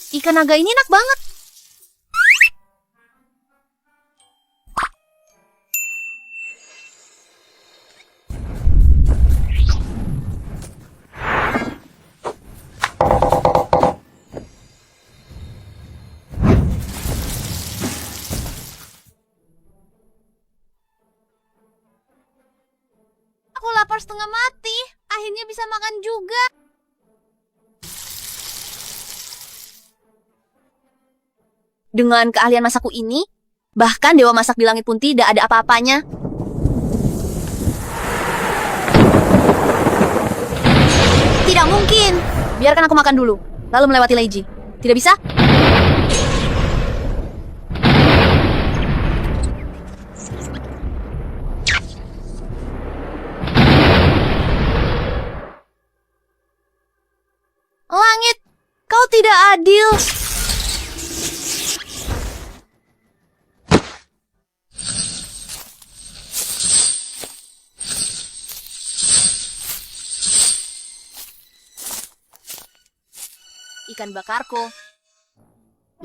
Ikan naga ini enak banget. Aku lapar setengah mati. Akhirnya bisa makan juga. Dengan keahlian masakku ini, bahkan Dewa Masak di langit pun tidak ada apa-apanya. Tidak mungkin. Biarkan aku makan dulu, lalu melewati Leiji. Tidak bisa? Langit, kau tidak adil. Ikan bakarku.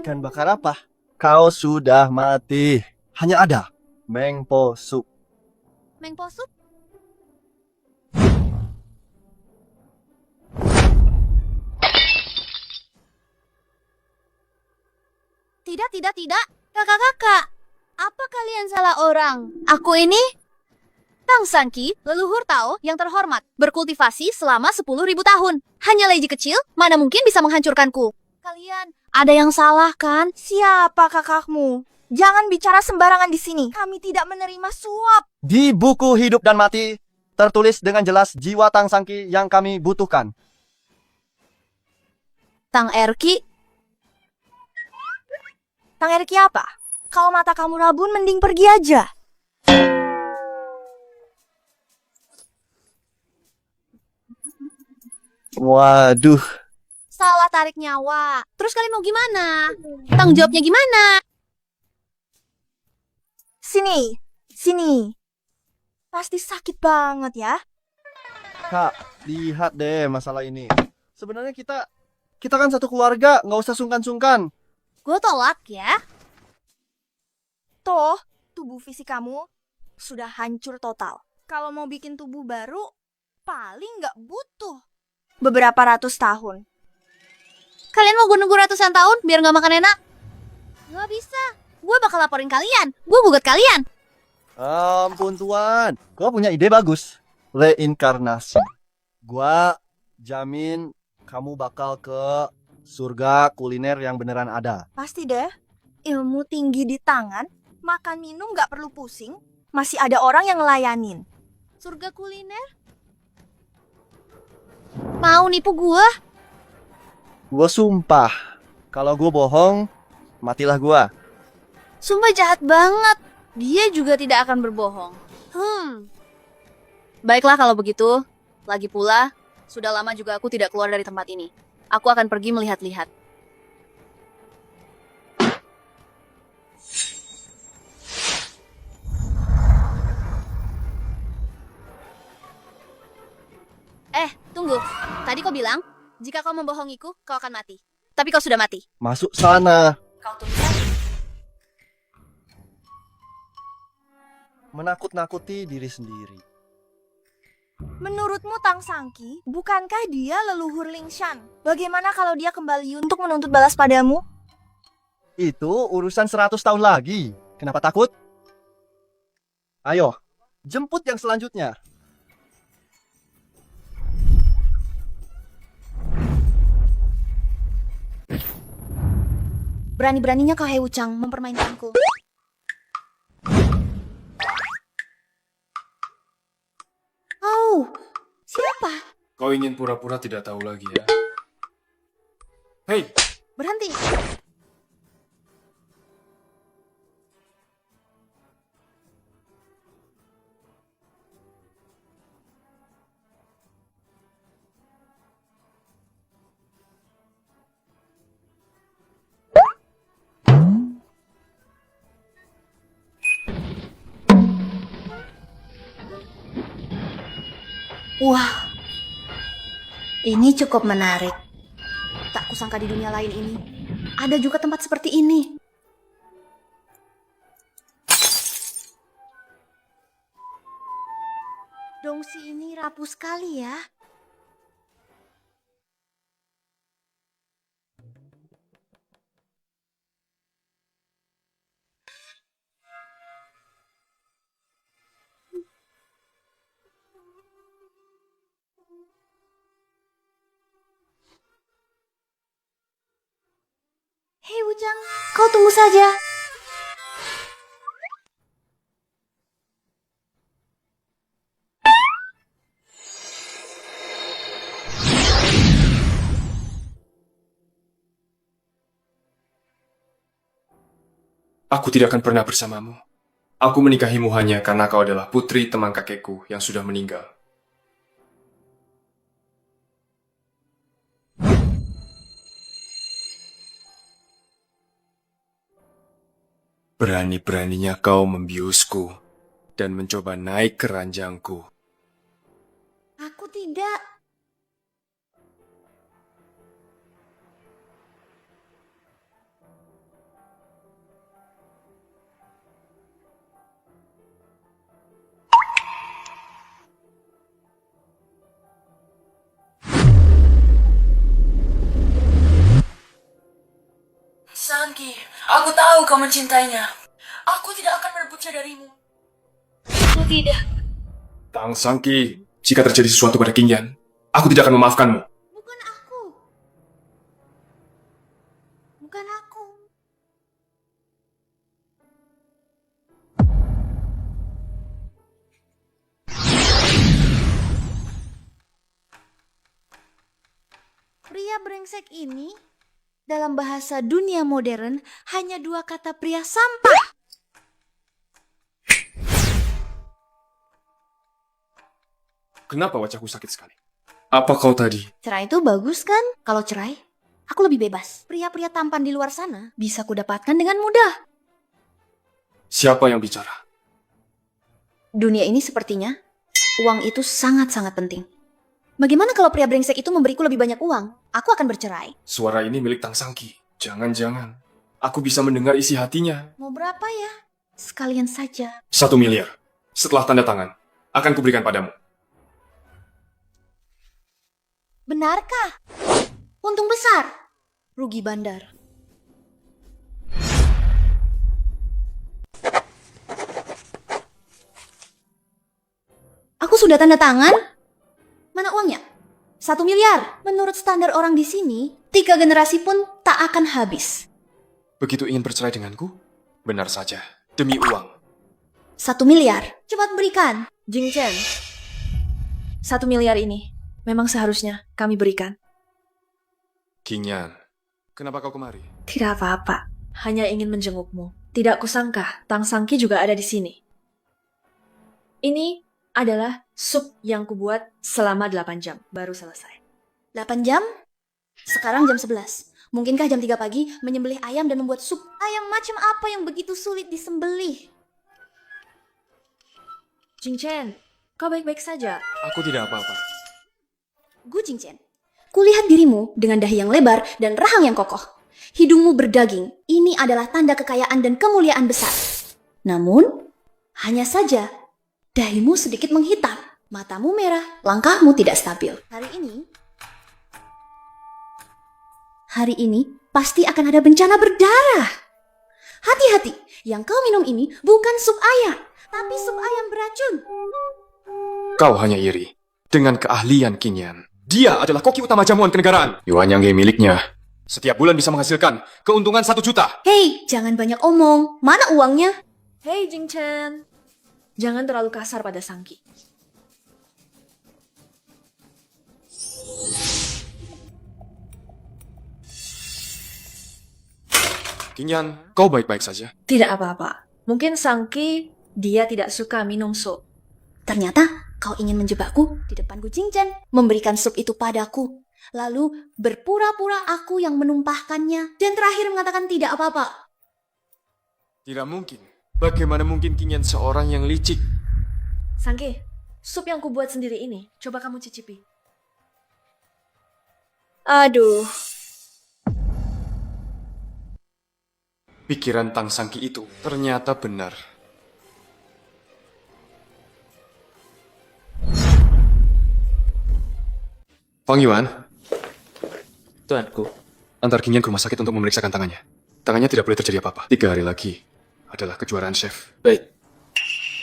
Ikan bakar apa? Kau sudah mati. Hanya ada Mengpo Sup. Mengpo sup? Tidak. Kakak-kakak, apa kalian salah orang? Aku ini Tang Sangki, leluhur Tao yang terhormat, berkultivasi selama 10.000 tahun. Hanya Leiji kecil, mana mungkin bisa menghancurkanku? Kalian, ada yang salah kan? Siapa kakakmu? Jangan bicara sembarangan di sini. Kami tidak menerima suap. Di buku Hidup dan Mati, tertulis dengan jelas jiwa Tang Sangki yang kami butuhkan. Tang Erki, Tang Erki apa? Kalau mata kamu rabun, mending pergi aja. Waduh, salah tarik nyawa. Terus kalian mau gimana? Tanggung jawabnya gimana? Sini. Pasti sakit banget ya. Kak, lihat deh masalah ini. Sebenarnya kita kan satu keluarga, nggak usah sungkan-sungkan. Gue tolak ya. Toh, tubuh fisik kamu sudah hancur total. Kalau mau bikin tubuh baru, paling nggak butuh beberapa ratus tahun. Kalian mau gue nunggu ratusan tahun biar nggak makan enak? Nggak bisa. Gue bakal laporin kalian. Gue gugat kalian. Ampun Tuan, kau punya ide bagus. Reinkarnasi. Gua jamin kamu bakal ke surga kuliner yang beneran ada. Pasti deh. Ilmu tinggi di tangan, makan minum nggak perlu pusing. Masih ada orang yang ngelayanin. Surga kuliner? Mau nipu gue? Gua sumpah, kalau gua bohong, matilah gua. Sumpah jahat banget. Dia juga tidak akan berbohong. Baiklah kalau begitu. Lagi pula, sudah lama juga aku tidak keluar dari tempat ini. Aku akan pergi melihat-lihat. Tunggu. Tadi kau bilang, jika kau membohongiku, kau akan mati. Tapi kau sudah mati. Masuk sana. Kau tunggu saja. Menakut-nakuti diri sendiri. Menurutmu Tang Sangki, bukankah dia leluhur Lingshan? Bagaimana kalau dia kembali untuk menuntut balas padamu? Itu urusan 100 tahun lagi. Kenapa takut? Ayo, jemput yang selanjutnya. Berani-beraninya kau Hei Wuchang mempermainkanku. Oh, siapa? Kau ingin pura-pura tidak tahu lagi ya? Hei, Berhenti. Wah, ini cukup menarik. Tak kusangka di dunia lain ini ada juga tempat seperti ini. Dongsi ini rapuh sekali ya. Hei Wujang, kau tunggu saja. Aku tidak akan pernah bersamamu. Aku menikahimu hanya karena kau adalah putri teman kakekku yang sudah meninggal. Berani-beraninya kau membiusku dan mencoba naik ke ranjangku. Aku tidak. Sangki, aku tahu kau mencintainya. Aku tidak akan merebutnya darimu. Aku tidak. Tang Sangki, jika terjadi sesuatu pada Qingyan, aku tidak akan memaafkanmu. Bukan aku. Bukan aku. Pria brengsek ini, dalam bahasa dunia modern, hanya dua kata pria sampah. Kenapa wajahku sakit sekali? Apa kau tadi? Cerai itu bagus kan? Kalau cerai, aku lebih bebas. Pria-pria tampan di luar sana bisa kudapatkan dengan mudah. Siapa yang bicara? Dunia ini sepertinya, uang itu sangat-sangat penting. Bagaimana kalau pria brengsek itu memberiku lebih banyak uang? Aku akan bercerai. Suara ini milik Tang Sangki. Jangan-jangan aku bisa mendengar isi hatinya. Mau berapa ya? Sekalian saja. 1 miliar. Setelah tanda tangan, akan kuberikan padamu. Benarkah? Untung besar. Rugi bandar. Aku sudah tanda tangan. Mana uangnya? 1 miliar. Menurut standar orang di sini, 3 generasi pun tak akan habis. Begitu ingin bercerai denganku? Benar saja. Demi uang. 1 miliar. Cepat berikan. Jing Chen. 1 miliar ini memang seharusnya kami berikan. Qingyan, kenapa kau kemari? Tidak apa-apa, hanya ingin menjengukmu. Tidak kusangka Tang Sangki juga ada di sini. Ini adalah sup yang kubuat selama 8 jam, baru selesai. 8 jam? Sekarang jam 11. Mungkinkah jam 3 pagi menyembelih ayam dan membuat sup? Ayam macam apa yang begitu sulit disembelih? Jing Chen, kau baik-baik saja. Aku tidak apa-apa. Gu Jingchen, kulihat dirimu dengan dahi yang lebar dan rahang yang kokoh. Hidungmu berdaging. Ini adalah tanda kekayaan dan kemuliaan besar. Namun, hanya saja dahimu sedikit menghitam, matamu merah, langkahmu tidak stabil. Hari ini pasti akan ada bencana berdarah. Hati-hati, yang kau minum ini bukan sup ayam, tapi sup ayam beracun. Kau hanya iri dengan keahlian Qingyan. Dia adalah koki utama jamuan kenegaraan. Yuan yang Ge miliknya. Setiap bulan bisa menghasilkan keuntungan 1 juta. Hei, jangan banyak omong. Mana uangnya? Hei Jing Chen, jangan terlalu kasar pada Sangki. Qingyan, kau baik-baik saja. Tidak apa-apa, mungkin Sangki dia tidak suka minum sup. Ternyata kau ingin menjebakku di depan Gu Jingchen, memberikan sup itu padaku, lalu berpura-pura aku yang menumpahkannya, dan terakhir mengatakan tidak apa-apa. Tidak mungkin. Bagaimana mungkin Qingyan seorang yang licik? Sangki, sup yang kubuat sendiri ini, coba kamu cicipi. Aduh. Pikiran Tang Sangki itu ternyata benar. Fang Yuan, Tuanku, antar Qingyan ke rumah sakit untuk memeriksakan tangannya. Tangannya tidak boleh terjadi apa-apa. 3 hari lagi adalah kejuaraan chef. baik.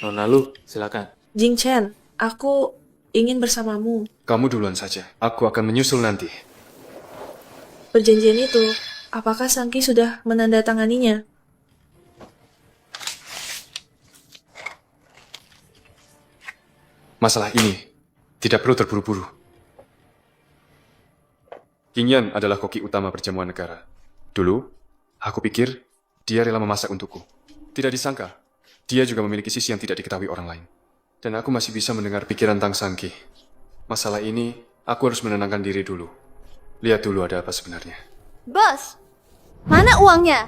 Nona Lu, silakan. Jing Chen, aku ingin bersamamu. Kamu duluan saja. Aku akan menyusul nanti. Perjanjian itu, apakah Sangki sudah menandatanganinya? Masalah ini tidak perlu terburu-buru. Qingyan adalah koki utama perjamuan negara. Dulu, aku pikir dia rela memasak untukku. Tidak disangka, dia juga memiliki sisi yang tidak diketahui orang lain. Dan aku masih bisa mendengar pikiran Tang Sangki. Masalah ini, aku harus menenangkan diri dulu. Lihat dulu ada apa sebenarnya. Bos, mana uangnya?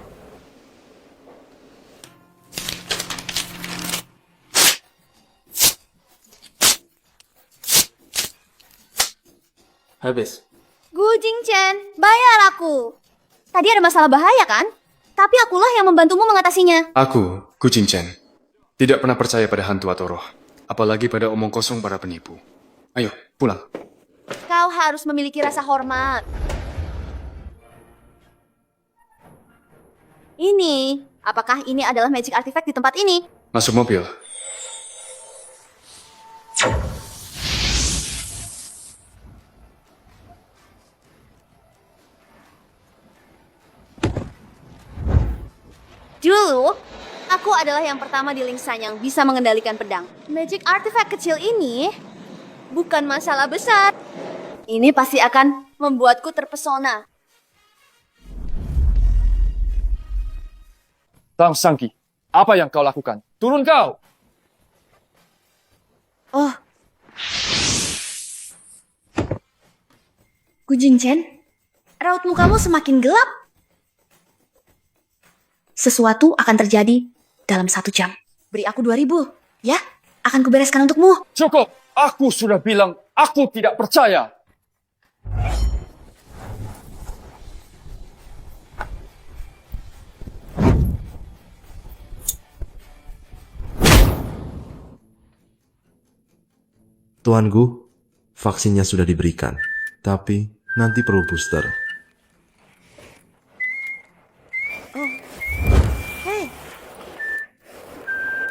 Habis. Gu Jingchen, bayar aku. Tadi ada masalah bahaya kan? Tapi akulah yang membantumu mengatasinya. Aku, Gu Jingchen, tidak pernah percaya pada hantu atau roh. Apalagi pada omong kosong para penipu. Ayo, pulang. Kau harus memiliki rasa hormat. Ini, apakah ini adalah magic artifact di tempat ini? Masuk mobil. Dulu, aku adalah yang pertama di Lingshan yang bisa mengendalikan pedang. Magic artifact kecil ini bukan masalah besar. Ini pasti akan membuatku terpesona. Tang Sangki, apa yang kau lakukan? Turun kau! Oh. Gu Jingchen, raut mukamu semakin gelap. Sesuatu akan terjadi dalam 1 jam. Beri aku 2.000, ya? Akan kubereskan untukmu. Cukup! Aku sudah bilang, aku tidak percaya. Tuan Gu, vaksinnya sudah diberikan, tapi nanti perlu booster.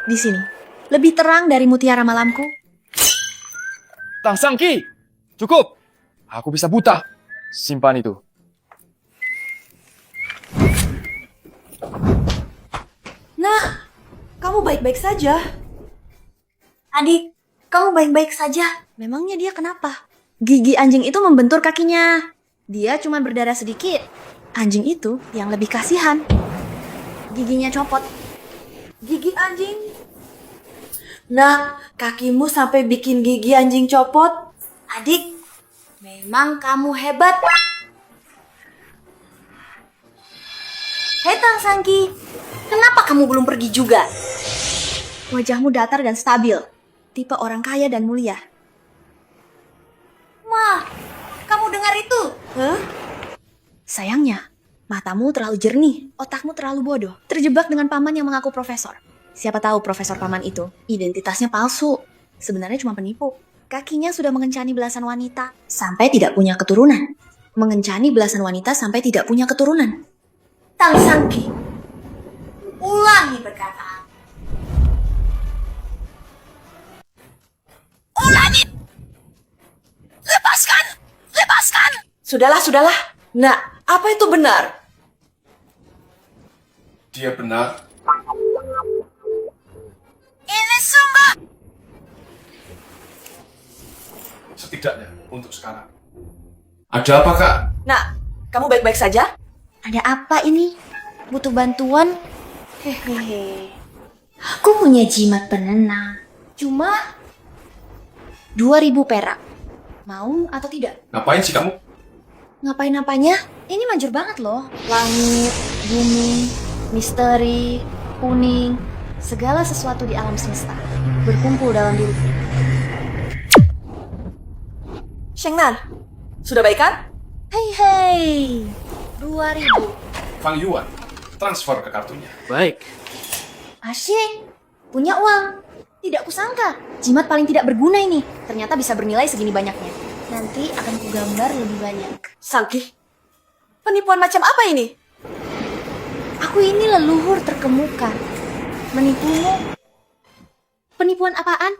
Di sini, lebih terang dari mutiara malamku. Tang Sangki, cukup! Aku bisa buta. Simpan itu. Nah, kamu baik-baik saja. Adik, kamu baik-baik saja. Memangnya dia kenapa? Gigi anjing itu membentur kakinya. Dia cuma berdarah sedikit. Anjing itu yang lebih kasihan. Giginya copot. Gigi anjing. Nah, kakimu sampai bikin gigi anjing copot. Adik, memang kamu hebat. Hei Tang Sangki, kenapa kamu belum pergi juga? Wajahmu datar dan stabil. Tipe orang kaya dan mulia. Wah, kamu dengar itu? Hah? Sayangnya, matamu terlalu jernih, otakmu terlalu bodoh. Terjebak dengan paman yang mengaku profesor. Siapa tahu profesor paman itu identitasnya palsu. Sebenarnya cuma penipu. Kakinya sudah mengencani belasan wanita sampai tidak punya keturunan. Mengencani belasan wanita sampai tidak punya keturunan. Tang Sangki, ulangi perkataan. Ulangi! Lepaskan! Lepaskan! Sudahlah, sudahlah. Nah, apa itu benar? Dia benar. Ini sungguh... Setidaknya untuk sekarang. Ada apa, Kak? Nah, kamu baik-baik saja? Ada apa ini? Butuh bantuan? Hehehe. Aku punya jimat penenang. Cuma 2.000 perak. Mau atau tidak? Ngapain sih kamu? Ngapain apanya? Ini manjur banget loh. Langit, bumi, misteri, kuning, segala sesuatu di alam semesta berkumpul dalam diriku. Shengnan, sudah baik kan? Hei, 2.000. Fang Yuan, transfer ke kartunya. Baik. Asyik, punya uang. Tidak kusangka, jimat paling tidak berguna ini. Ternyata bisa bernilai segini banyaknya. Nanti akan kugambar lebih banyak. Sangki, penipuan macam apa ini? Aku ini leluhur terkemuka. Menipumu? Penipuan apaan?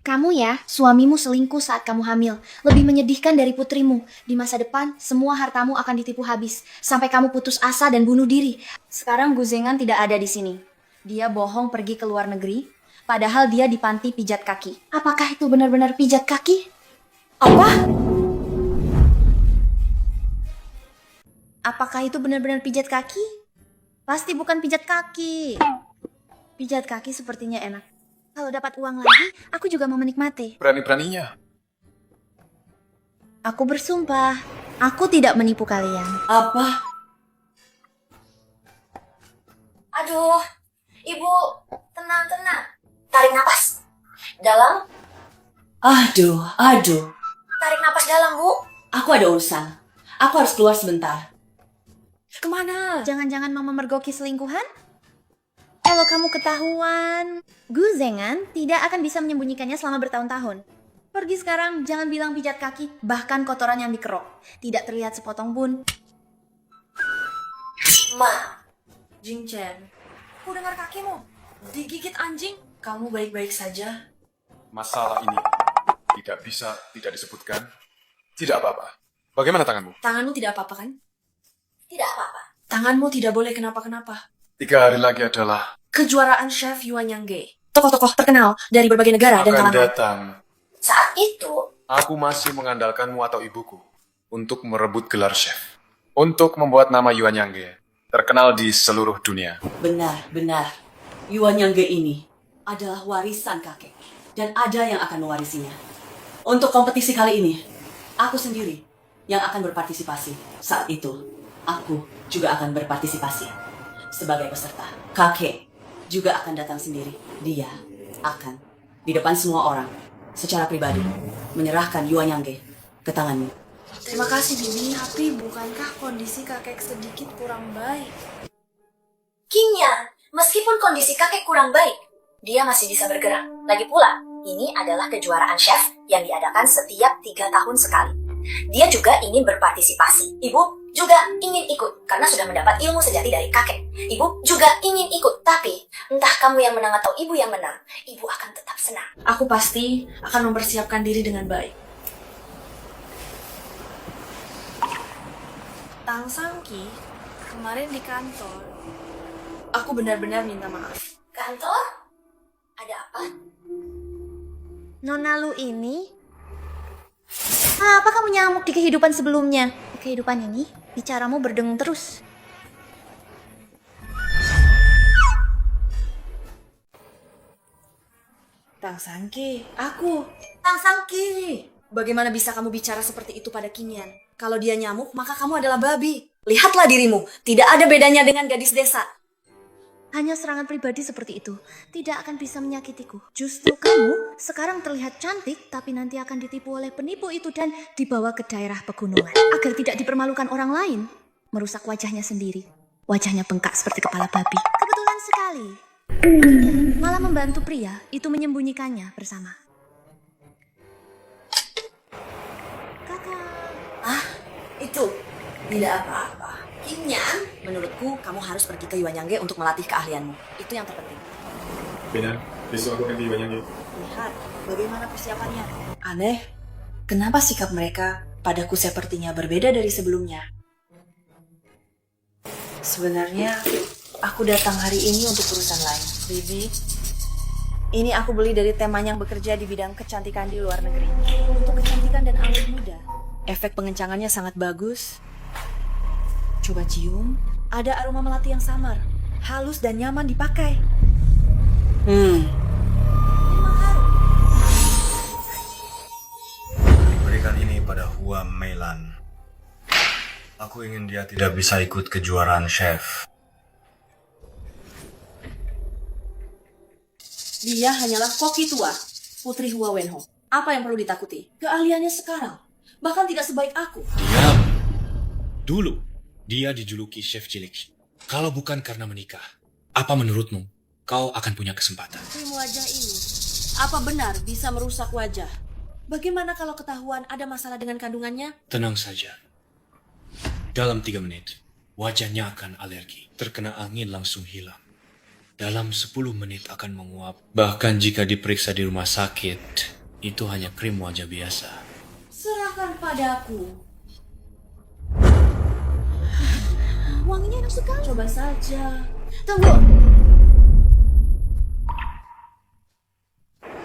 Kamu ya, suamimu selingkuh saat kamu hamil. Lebih menyedihkan dari putrimu. Di masa depan, semua hartamu akan ditipu habis. Sampai kamu putus asa dan bunuh diri. Sekarang Guzengan tidak ada di sini. Dia bohong pergi ke luar negeri, padahal dia di panti pijat kaki. Apakah itu benar-benar pijat kaki? Apa? Apakah itu benar-benar pijat kaki? Pasti bukan pijat kaki. Pijat kaki sepertinya enak. Kalau dapat uang lagi, aku juga mau menikmati. Berani-beraninya. Aku bersumpah, aku tidak menipu kalian. Apa? Aduh, Ibu, tenang. Tarik napas. Dalam. Aduh. Tarik napas dalam, Bu. Aku ada urusan. Aku harus keluar sebentar. Kemana? Jangan-jangan mau memergoki selingkuhan? Kalau kamu ketahuan, Guzengan tidak akan bisa menyembunyikannya selama bertahun-tahun. Pergi sekarang, jangan bilang pijat kaki, bahkan kotoran yang dikerok. Tidak terlihat sepotong pun. Ma, Jingchen, aku dengar kakimu. Digigit anjing. Kamu baik-baik saja? Masalah ini tidak disebutkan. Tidak apa-apa. Bagaimana tanganmu? Tanganmu tidak apa-apa kan? Tidak apa-apa. Tanganmu tidak boleh kenapa-kenapa. 3 hari lagi adalah Kejuaraan chef Yuan Yangge. Tokoh-tokoh terkenal dari berbagai negara dan akan kalangan. datang. Saat itu, Aku masih mengandalkanmu atau ibuku untuk merebut gelar chef. Untuk membuat nama Yuan Yangge terkenal di seluruh dunia. benar. Yuan Yangge ini adalah warisan kakek. Dan ada yang akan mewarisinya. Untuk kompetisi kali ini, aku sendiri yang akan berpartisipasi. Saat itu, aku juga akan berpartisipasi sebagai peserta. Kakek juga akan datang sendiri. Dia akan di depan semua orang secara pribadi menyerahkan Yuan Yangge ke tanganmu. terima kasih Bibi. Tapi bukankah kondisi kakek sedikit kurang baik? Qingyan, meskipun kondisi kakek kurang baik, dia masih bisa bergerak. Lagi pula, ini adalah kejuaraan chef yang diadakan setiap 3 tahun sekali. Dia juga ingin berpartisipasi. Ibu juga ingin ikut karena sudah mendapat ilmu sejati dari kakek. Ibu juga ingin ikut, tapi entah kamu yang menang atau ibu yang menang, ibu akan tetap senang. Aku pasti akan mempersiapkan diri dengan baik. Tang Sangki, kemarin di kantor, aku benar-benar minta maaf. Kantor? Ada apa? Nona Lu ini? Apa kamu nyamuk di kehidupan sebelumnya? Di kehidupan ini, bicaramu berdengung terus. Tang Sangki, aku. Tang Sangki. Bagaimana bisa kamu bicara seperti itu pada Qingyan? Kalau dia nyamuk, maka kamu adalah babi. Lihatlah dirimu, tidak ada bedanya dengan gadis desa. Hanya serangan pribadi seperti itu tidak akan bisa menyakitiku. Justru kamu sekarang terlihat cantik, tapi nanti akan ditipu oleh penipu itu dan dibawa ke daerah pegunungan. Agar tidak dipermalukan orang lain, merusak wajahnya sendiri. Wajahnya bengkak seperti kepala babi. Kebetulan sekali. Malah membantu pria itu menyembunyikannya bersama. Kakak. Itu tidak apa-apa. Qingyan, menurutku kamu harus pergi ke Yuan Yangge untuk melatih keahlianmu. Itu yang terpenting. Benar, besok aku akan di Yuan Yangge. Lihat bagaimana persiapannya. Aneh, kenapa sikap mereka padaku sepertinya berbeda dari sebelumnya? Sebenarnya, aku datang hari ini untuk urusan lain. Bibi, ini aku beli dari teman yang bekerja di bidang kecantikan di luar negeri. Untuk kecantikan dan awet muda. Efek pengencangannya sangat bagus. Coba cium, ada aroma melati yang samar, halus dan nyaman dipakai. Berikan ini pada Hua Meilan. Aku ingin dia tidak bisa ikut kejuaraan chef. Dia hanyalah koki tua, putri Hua Wenho. Apa yang perlu ditakuti? Keahliannya sekarang, bahkan tidak sebaik aku. Diam. Dulu, dia dijuluki chef cilik. Kalau bukan karena menikah, apa menurutmu kau akan punya kesempatan? Krim wajah ini, apa benar bisa merusak wajah? Bagaimana kalau ketahuan ada masalah dengan kandungannya? Tenang saja. Dalam 3 menit, wajahnya akan alergi. Terkena angin langsung hilang. Dalam 10 menit akan menguap. Bahkan jika diperiksa di rumah sakit, itu hanya krim wajah biasa. Serahkan padaku. Wanginya enak sekali. Coba saja. Tunggu.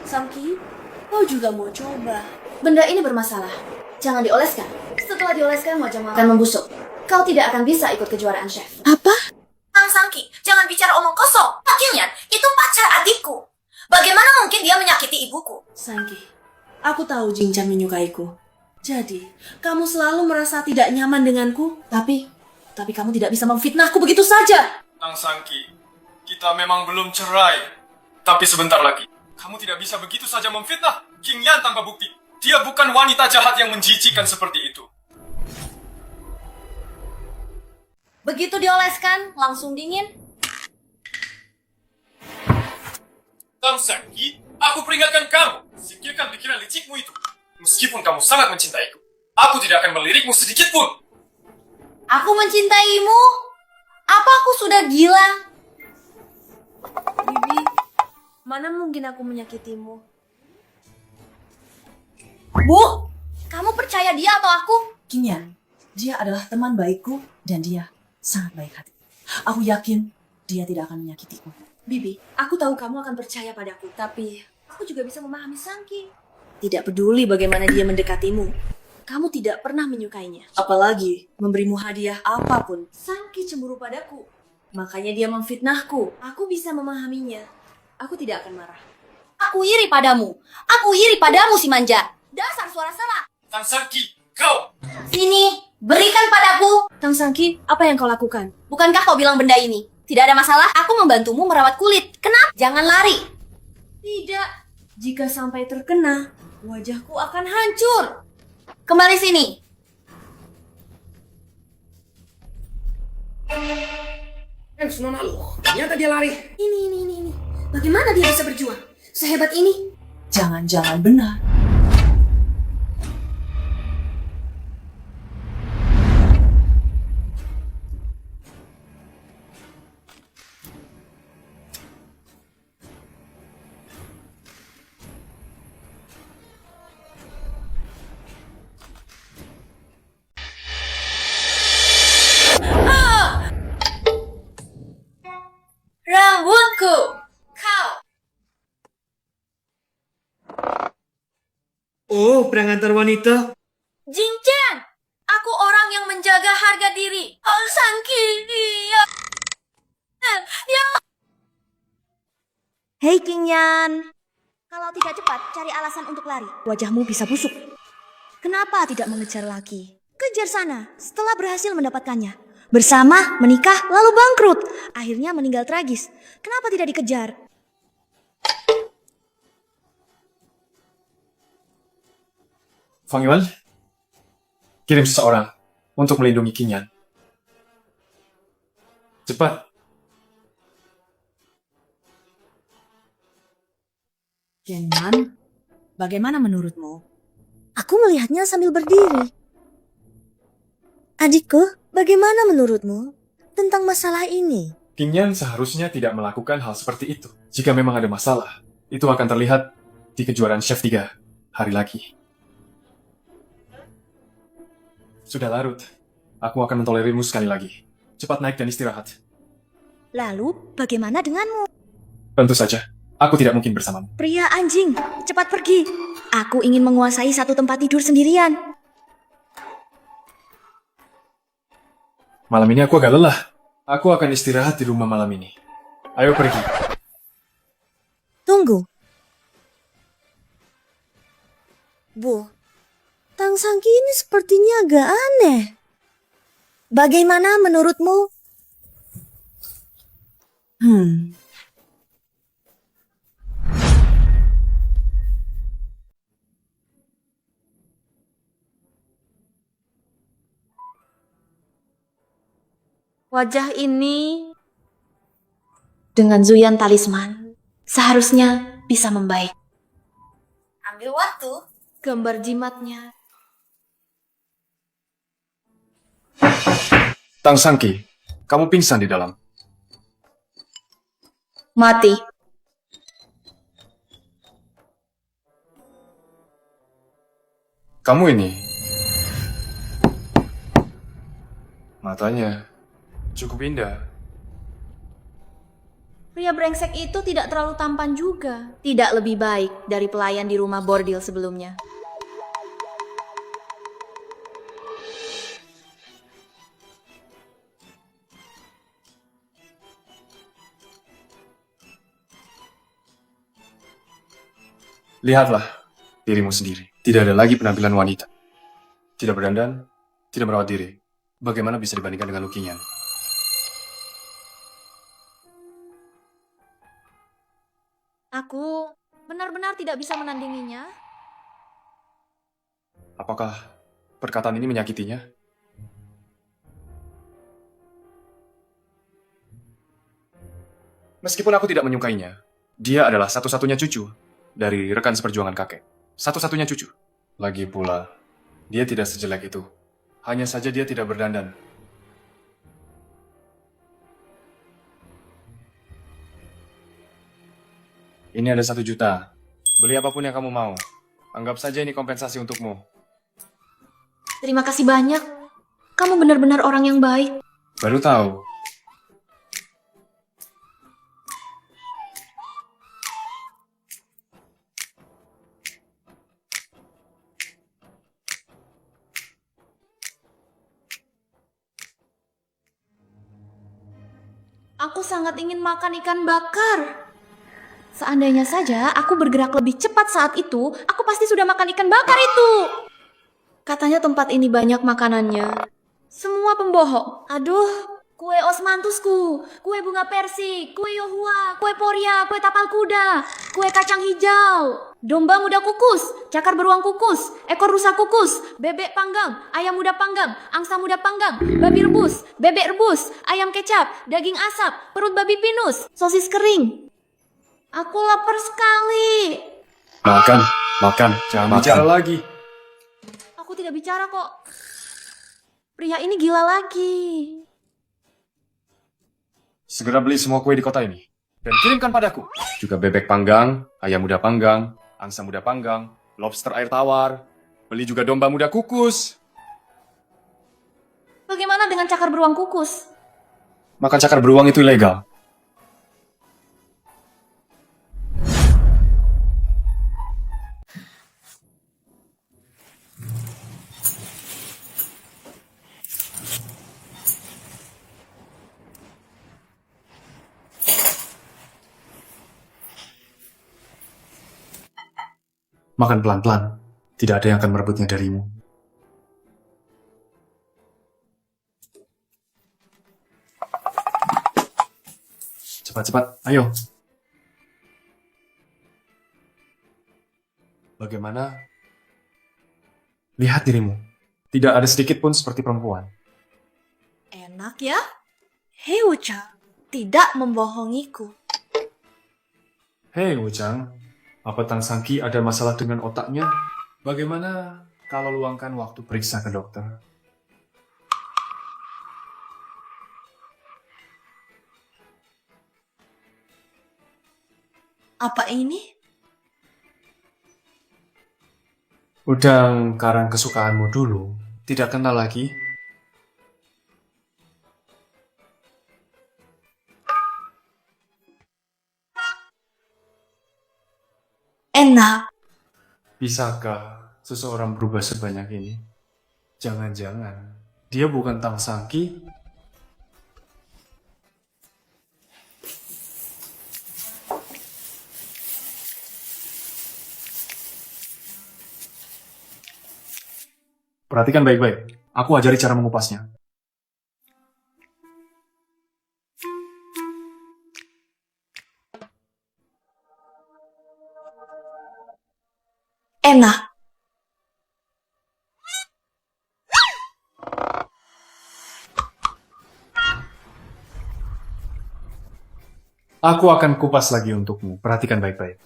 Samki, kau juga mau coba? Benda ini bermasalah. Jangan dioleskan. Setelah dioleskan, wajahmu akan membusuk. Kau tidak akan bisa ikut kejuaraan chef. Apa? Kang Sangki, jangan bicara omong kosong. Pak Kinyan, itu pacar adikku. Bagaimana mungkin dia menyakiti ibuku? Sangki, aku tahu Jingchan menyukaiku. Jadi, kamu selalu merasa tidak nyaman denganku. Tapi kamu tidak bisa memfitnahku begitu saja. Kang Sangki, kita memang belum cerai. Tapi sebentar lagi, kamu tidak bisa begitu saja memfitnah King Yan tanpa bukti. Dia bukan wanita jahat yang menjijikan seperti itu. Begitu dioleskan, langsung dingin. Kang Sangki, aku peringatkan kamu. Singkirkan pikiran licikmu itu. Meskipun kamu sangat mencintaiku, aku tidak akan melirikmu sedikit pun. Aku mencintaimu. Apa aku sudah gila? Bibi, mana mungkin aku menyakitimu? Bu, kamu percaya dia atau aku? Kinyan, dia adalah teman baikku dan dia sangat baik hati. Aku yakin dia tidak akan menyakitiku. Bibi, aku tahu kamu akan percaya padaku, tapi aku juga bisa memahami Sangki. Tidak peduli bagaimana dia mendekatimu, kamu tidak pernah menyukainya. Apalagi memberimu hadiah apapun. Sangki cemburu padaku, makanya dia memfitnahku. Aku bisa memahaminya. Aku tidak akan marah. Aku iri padamu. Aku iri padamu si manja. Dasar suara salah. Kang Sangki, kau! Sini, berikan padaku. Tang Sangki, apa yang kau lakukan? Bukankah kau bilang benda ini? Tidak ada masalah, aku membantumu merawat kulit. Kenapa? Jangan lari. Tidak. Jika sampai terkena, wajahku akan hancur. Kembali sini. Ternyata dia lari. Ini. Bagaimana dia bisa berjuang? Sehebat ini? Jangan-jangan benar. Rambutku. Kau. Oh, pengantar wanita. Jingchan. Aku orang yang menjaga harga diri. Oh, Sangki, dia. Hei King Yan, kalau tidak cepat cari alasan untuk lari. Wajahmu bisa busuk. Kenapa tidak mengejar lagi? Kejar sana setelah berhasil mendapatkannya. Bersama, menikah, lalu bangkrut. Akhirnya meninggal tragis. Kenapa tidak dikejar? Fang Yuan, kirim seseorang untuk melindungi Kinyan. Cepat. Kinyan, bagaimana menurutmu? Aku melihatnya sambil berdiri. Adikku, bagaimana menurutmu tentang masalah ini? Kinyan seharusnya tidak melakukan hal seperti itu. Jika memang ada masalah, itu akan terlihat di kejuaraan Chef 3 hari lagi. Sudah larut. Aku akan mentolerirmu sekali lagi. Cepat naik dan istirahat. Lalu, bagaimana denganmu? Tentu saja, aku tidak mungkin bersamamu. Pria anjing, cepat pergi. Aku ingin menguasai satu tempat tidur sendirian. Malam ini aku agak lelah. Aku akan istirahat di rumah malam ini. Ayo pergi. Tunggu. Bu, Tang Sangki ini sepertinya agak aneh. Bagaimana menurutmu? Wajah ini dengan Zuyan talisman seharusnya bisa membaik. Ambil waktu. Gambar jimatnya. Tang Sangki, kamu pingsan di dalam. Mati. Kamu ini. Matanya cukup indah. Pria brengsek itu tidak terlalu tampan juga. Tidak lebih baik dari pelayan di rumah bordil sebelumnya. Lihatlah dirimu sendiri. Tidak ada lagi penampilan wanita. Tidak berdandan, tidak merawat diri. Bagaimana bisa dibandingkan dengan Lukinyan? Aku benar-benar tidak bisa menandinginya. Apakah perkataan ini menyakitinya? Meskipun aku tidak menyukainya, dia adalah satu-satunya cucu dari rekan seperjuangan kakek. Satu-satunya cucu. Lagi pula, dia tidak sejelek itu. Hanya saja dia tidak berdandan. Ini ada 1 juta. Beli apapun yang kamu mau. Anggap saja ini kompensasi untukmu. Terima kasih banyak. Kamu benar-benar orang yang baik. Baru tahu. Aku sangat ingin makan ikan bakar. Seandainya saja aku bergerak lebih cepat saat itu, aku pasti sudah makan ikan bakar itu. Katanya tempat ini banyak makanannya. Semua pembohong. Aduh, kue osmantusku, kue bunga persik, kue yohua, kue poria, kue tapal kuda, kue kacang hijau, domba muda kukus, cakar beruang kukus, ekor rusa kukus, bebek panggang, ayam muda panggang, angsa muda panggang, babi rebus, bebek rebus, ayam kecap, daging asap, perut babi pinus, sosis kering. Aku lapar sekali. Makan. Jangan bicara lagi. Aku tidak bicara kok. Pria ini gila lagi. Segera beli semua kue di kota ini. Dan kirimkan padaku. Juga bebek panggang, ayam muda panggang, angsa muda panggang, lobster air tawar. Beli juga domba muda kukus. Bagaimana dengan cakar beruang kukus? Makan cakar beruang itu ilegal. Makan pelan-pelan. Tidak ada yang akan merebutnya darimu. Cepat-cepat, ayo. Bagaimana? Lihat dirimu. Tidak ada sedikit pun seperti perempuan. Enak ya? Hei Wuchang, tidak membohongiku. Hei Wuchang, apa Tang Sangki ada masalah dengan otaknya? Bagaimana kalau luangkan waktu periksa ke dokter? Apa ini? Udang karang kesukaanmu dulu, tidak kenal lagi? Enak. Bisakah seseorang berubah sebanyak ini? Jangan-jangan dia bukan Tang Sangki? Perhatikan baik-baik. Aku ajari cara mengupasnya. Enak. Aku akan kupas lagi untukmu. Perhatikan baik-baik.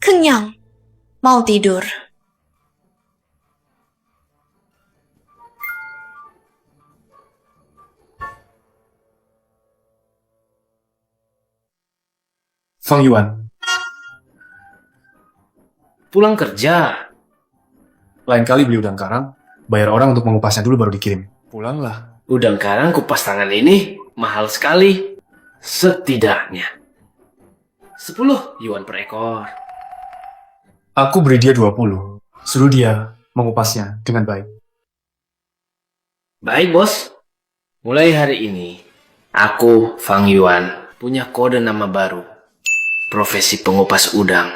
Kenyang. Mau tidur. Fang Yuan, Pulang kerja. lain kali beli udang karang, bayar orang untuk mengupasnya dulu baru dikirim. Pulanglah. Udang karang kupas tangan ini mahal sekali. Setidaknya 10 yuan per ekor. Aku beri dia 20. Suruh dia mengupasnya dengan baik. Baik, bos. Mulai hari ini, aku, Fang Yuan, punya kode nama baru. Profesi pengupas udang.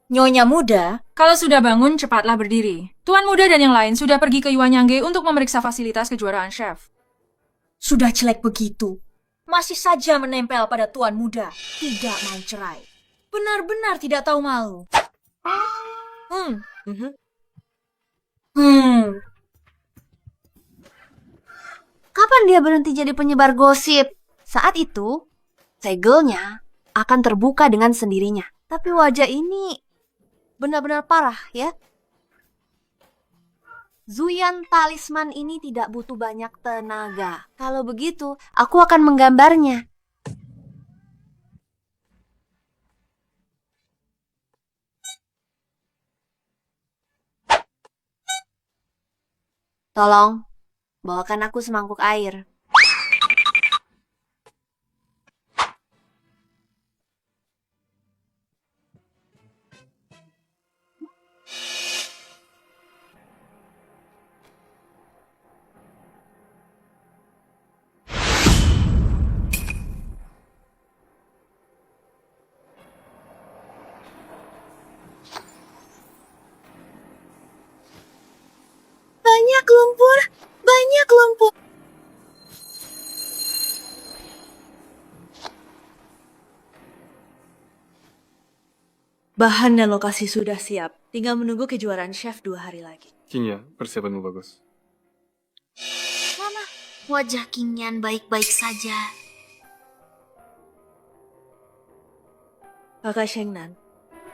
Nyonya muda, kalau sudah bangun cepatlah berdiri. Tuan muda dan yang lain sudah pergi ke Yuanyangge untuk memeriksa fasilitas kejuaraan chef. Sudah jelek begitu. Masih saja menempel pada tuan muda. Tidak mau cerai. Benar-benar tidak tahu malu. Kapan dia berhenti jadi penyebar gosip? Saat itu, segelnya akan terbuka dengan sendirinya. Tapi wajah ini benar-benar parah ya. Zuyan talisman ini tidak butuh banyak tenaga. Kalau begitu, aku akan menggambarnya. Tolong, bawakan aku semangkuk air. Banyak lumpur. Banyak lumpur. Bahan dan lokasi sudah siap. Tinggal menunggu kejuaraan chef 2 hari lagi. Qingyan, persiapanmu bagus. Mana? Wajah Qingyan baik-baik saja. Kakak Shengnan,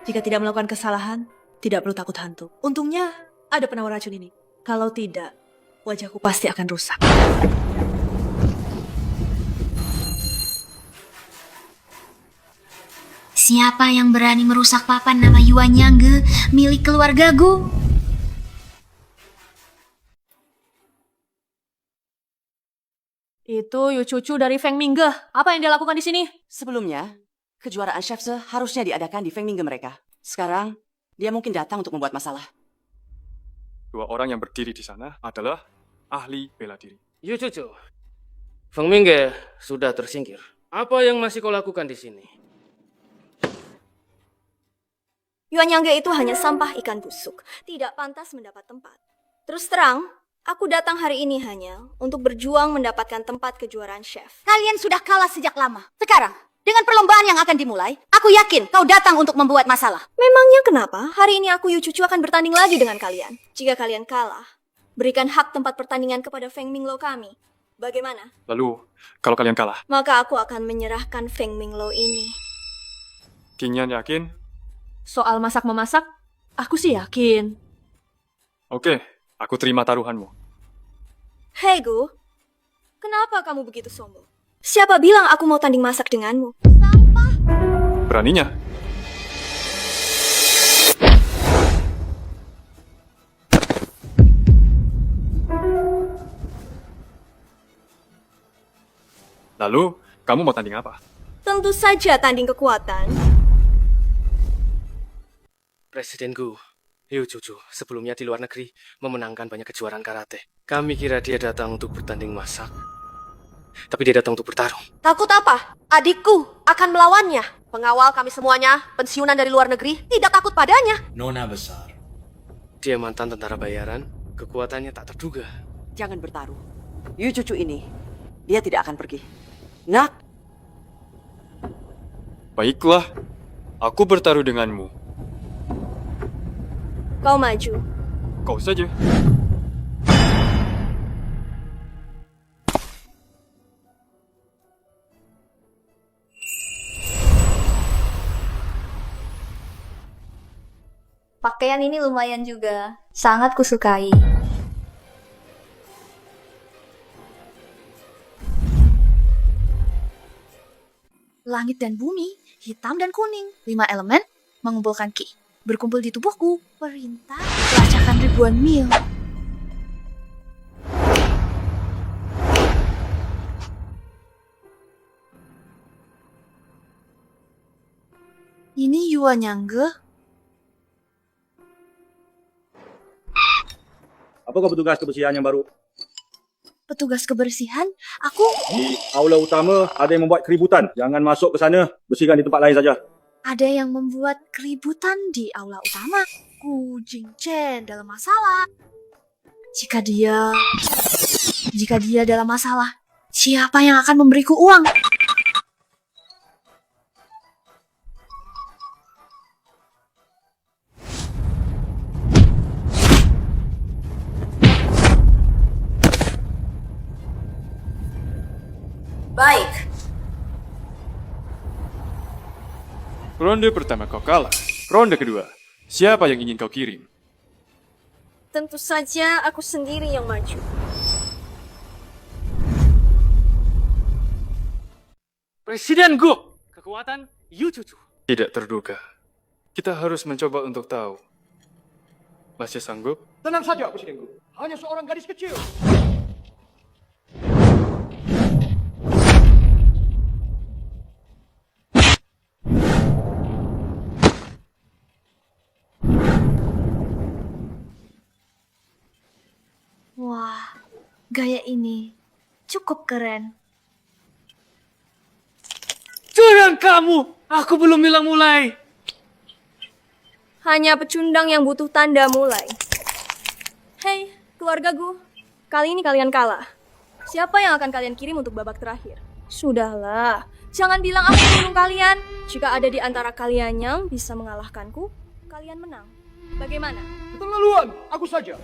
jika tidak melakukan kesalahan, tidak perlu takut hantu. Untungnya ada penawar racun ini. Kalau tidak, wajahku pasti akan rusak. Siapa yang berani merusak papan nama Yuanyangge milik keluargaku? Itu Yu Cucu dari Feng Mingge. Apa yang dia lakukan di sini? Sebelumnya, kejuaraan chef seharusnya diadakan di Feng Mingge mereka. Sekarang, dia mungkin datang untuk membuat masalah. 2 orang yang berdiri di sana adalah ahli bela diri. Yu Cucu, Feng Mingge sudah tersingkir. Apa yang masih kau lakukan di sini? Yuanyangge itu hanya sampah ikan busuk. Tidak pantas mendapat tempat. Terus terang, aku datang hari ini hanya untuk berjuang mendapatkan tempat kejuaraan chef. Kalian sudah kalah sejak lama. Sekarang, dengan perlombaan yang akan dimulai, aku yakin kau datang untuk membuat masalah. Memangnya kenapa hari ini aku Yu Cucu akan bertanding lagi dengan kalian? Jika kalian kalah, berikan hak tempat pertandingan kepada Feng Minglo kami. Bagaimana? Lalu, kalau kalian kalah, Maka aku akan menyerahkan Feng Minglo ini. Qingyan yakin? Soal masak-memasak, aku sih yakin. Oke, aku terima taruhanmu. Hei Gu, kenapa kamu begitu sombong? Siapa bilang aku mau tanding masak denganmu? Beraninya? Lalu, kamu mau tanding apa? Tentu saja tanding kekuatan. Presidenku, Yu Cucu, sebelumnya di luar negeri memenangkan banyak kejuaraan karate. Kami kira dia datang untuk bertanding masak. Tapi dia datang untuk bertarung. Takut apa? Adikku akan melawannya. Pengawal kami semuanya, pensiunan dari luar negeri, tidak takut padanya. Nona besar. Dia mantan tentara bayaran, kekuatannya tak terduga. Jangan bertaruh. Yu Cucu ini, dia tidak akan pergi. Nak, Baiklah, aku bertaruh denganmu. Kau maju. Kau saja. Pakaian ini lumayan juga. Sangat kusukai. Langit dan bumi, hitam dan kuning. 5 elemen mengumpulkan ki. Berkumpul di tubuhku. Perintah pelacakan ribuan mil. Ini Yuan Yang. Apakah petugas kebersihan yang baru? Petugas kebersihan? Aku... Di aula utama ada yang membuat keributan. Jangan masuk ke sana. Bersihkan di tempat lain saja. Ada yang membuat keributan di aula utama. Gu Jingchen dalam masalah. Jika dia dalam masalah, siapa yang akan memberiku uang? Baik, Ronde pertama kau kalah. Ronde kedua, siapa yang ingin kau kirim? Tentu saja aku sendiri yang maju. Presiden Gu, kekuatan Yu Cucu. Tidak terduga. Kita harus mencoba untuk tahu. Masih sanggup? Tenang saja, Presiden Gu. Hanya seorang gadis kecil. Wah, gaya ini cukup keren. Curang kamu! Aku belum bilang mulai. Hanya pecundang yang butuh tanda mulai. Hei, keluargaku. Kali ini kalian kalah. Siapa yang akan kalian kirim untuk babak terakhir? Sudahlah, jangan bilang aku membunuh kalian. Jika ada di antara kalian yang bisa mengalahkanku, kalian menang. Bagaimana? Keterlaluan, aku saja.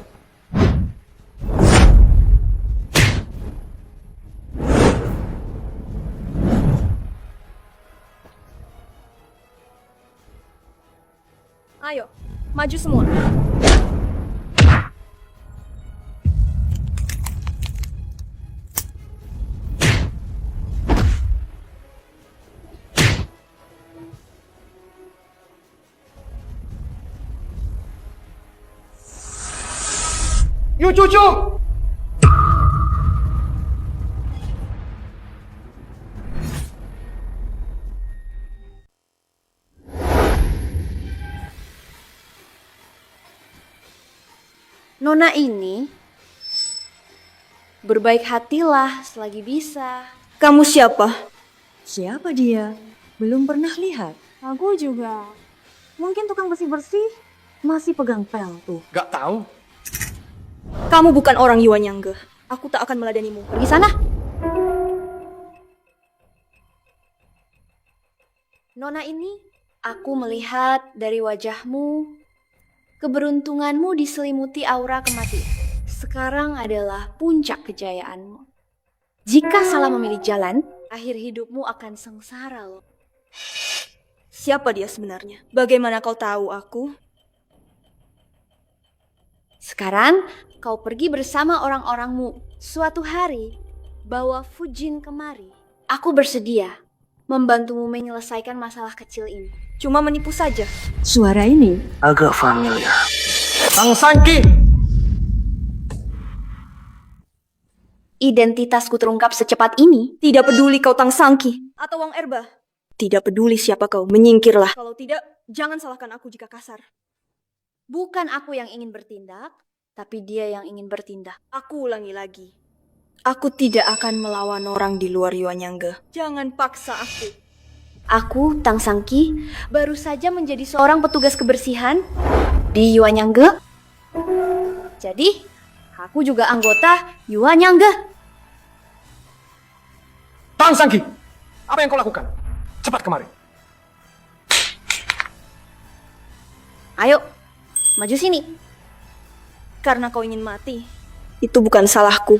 Ayo, maju semua. Yu Cucu! Nona ini berbaik hatilah selagi bisa. Kamu siapa? Siapa dia? Belum pernah lihat. Aku juga. Mungkin tukang bersih-bersih masih pegang pel tuh. Gak tahu. Kamu bukan orang Yuan Yang. Aku tak akan meladenimu. Pergi sana. Nona ini, aku melihat dari wajahmu, keberuntunganmu diselimuti aura kematian. Sekarang adalah puncak kejayaanmu. Jika salah memilih jalan, akhir hidupmu akan sengsara loh. Siapa dia sebenarnya? Bagaimana kau tahu aku? Sekarang, kau pergi bersama orang-orangmu. Suatu hari, bawa Fujin kemari. Aku bersedia membantumu menyelesaikan masalah kecil ini. Cuma menipu saja. Suara ini Agak familiar. Tang Sangki! Identitasku terungkap secepat ini. Tidak peduli kau Tang Sangki atau Wang Erba. Tidak peduli siapa kau, menyingkirlah. Kalau tidak, jangan salahkan aku jika kasar. Bukan aku yang ingin bertindak, tapi dia yang ingin bertindak. Aku ulangi lagi. Aku tidak akan melawan orang di luar Yuan Yang. Jangan paksa aku. Aku, Tang Sangki, baru saja menjadi seorang petugas kebersihan di Yuan Yang. Jadi, aku juga anggota Yuan Yang. Tang Sangki, apa yang kau lakukan? Cepat kemari. Ayo, maju sini. Karena kau ingin mati. Itu bukan salahku.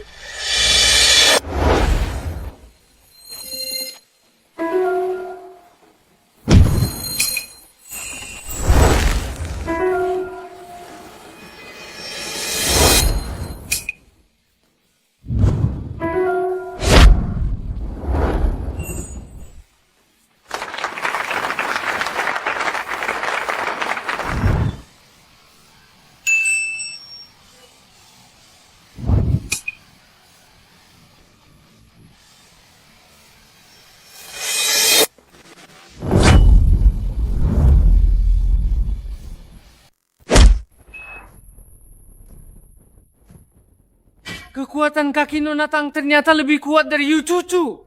Kekuatan kaki Nona Tang ternyata lebih kuat dari Yu Cucu.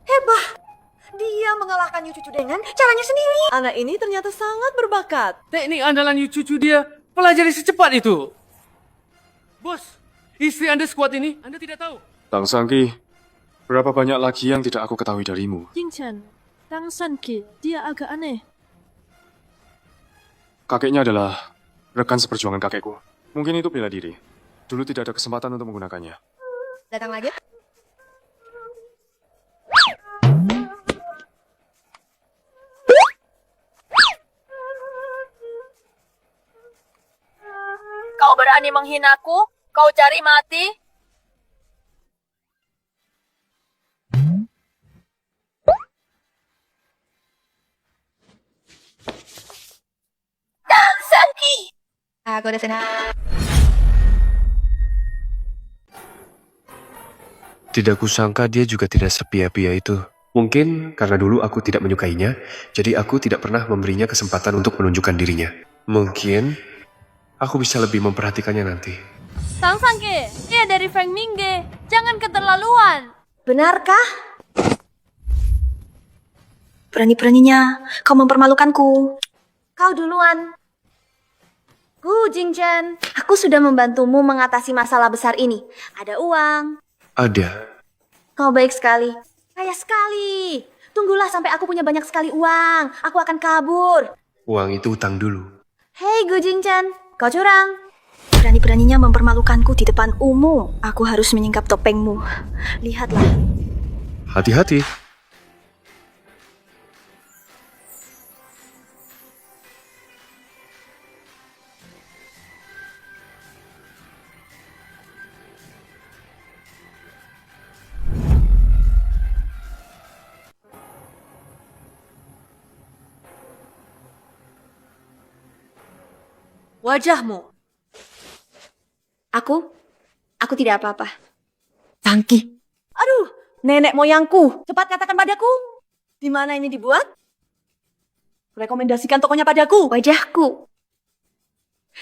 Hebat! Dia mengalahkan Yu Cucu dengan caranya sendiri. Anak ini ternyata sangat berbakat. Teknik andalan Yu Cucu dia pelajari secepat itu. Bos, istri Anda sekuat ini, Anda tidak tahu. Tang Sangki, berapa banyak lagi yang tidak aku ketahui darimu? Jingchen, Tang Sangki, dia agak aneh. Kakeknya adalah rekan seperjuangan kakekku. Mungkin itu bela diri. Dulu tidak ada kesempatan untuk menggunakannya. Datang lagi. Kau berani menghinaku? Kau cari mati? Tang Sangki! Aku udah senang. Tidak kusangka dia juga tidak sepia-pia itu. Mungkin karena dulu aku tidak menyukainya, jadi aku tidak pernah memberinya kesempatan untuk menunjukkan dirinya. Mungkin aku bisa lebih memperhatikannya nanti. Tang Sangki, dia dari Frank Mingge. Jangan keterlaluan. Benarkah? Berani-beraninya kau mempermalukanku. Kau duluan. Gu Jingchen, aku sudah membantumu mengatasi masalah besar ini. Ada uang. Ada. Kau baik sekali. Kaya sekali. Tunggulah sampai aku punya banyak sekali uang. Aku akan kabur. Uang itu utang dulu. Hei Gu Jingchen, kau curang. Berani-beraninya mempermalukanku di depan umum. Aku harus menyingkap topengmu. Lihatlah. Hati-hati. Wajahmu. Aku tidak apa-apa. Sangki. Aduh, nenek moyangku. Cepat katakan padaku. Di mana ini dibuat? Rekomendasikan tokonya padaku. Wajahku.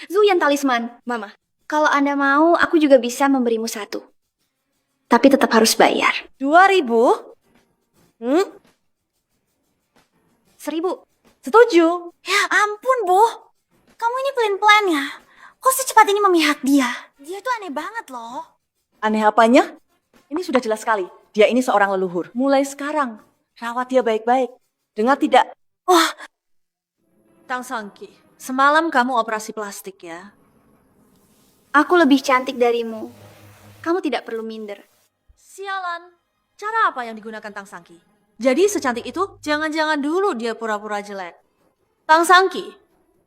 Zuyan talisman. Mama, kalau Anda mau, aku juga bisa memberimu satu. Tapi tetap harus bayar. 2.000? 1.000. Setuju. Ya ampun, Bu. Kamu ini plan-plan ya? Kok secepat ini memihak dia? Dia tuh aneh banget loh. Aneh apanya? Ini sudah jelas sekali. Dia ini seorang leluhur. Mulai sekarang, rawat dia baik-baik. Dengar tidak? Wah. Tang Sangki, semalam kamu operasi plastik ya? Aku lebih cantik darimu. Kamu tidak perlu minder. Sialan. Cara apa yang digunakan Tang Sangki? Jadi secantik itu, jangan-jangan dulu dia pura-pura jelek. Tang Sangki,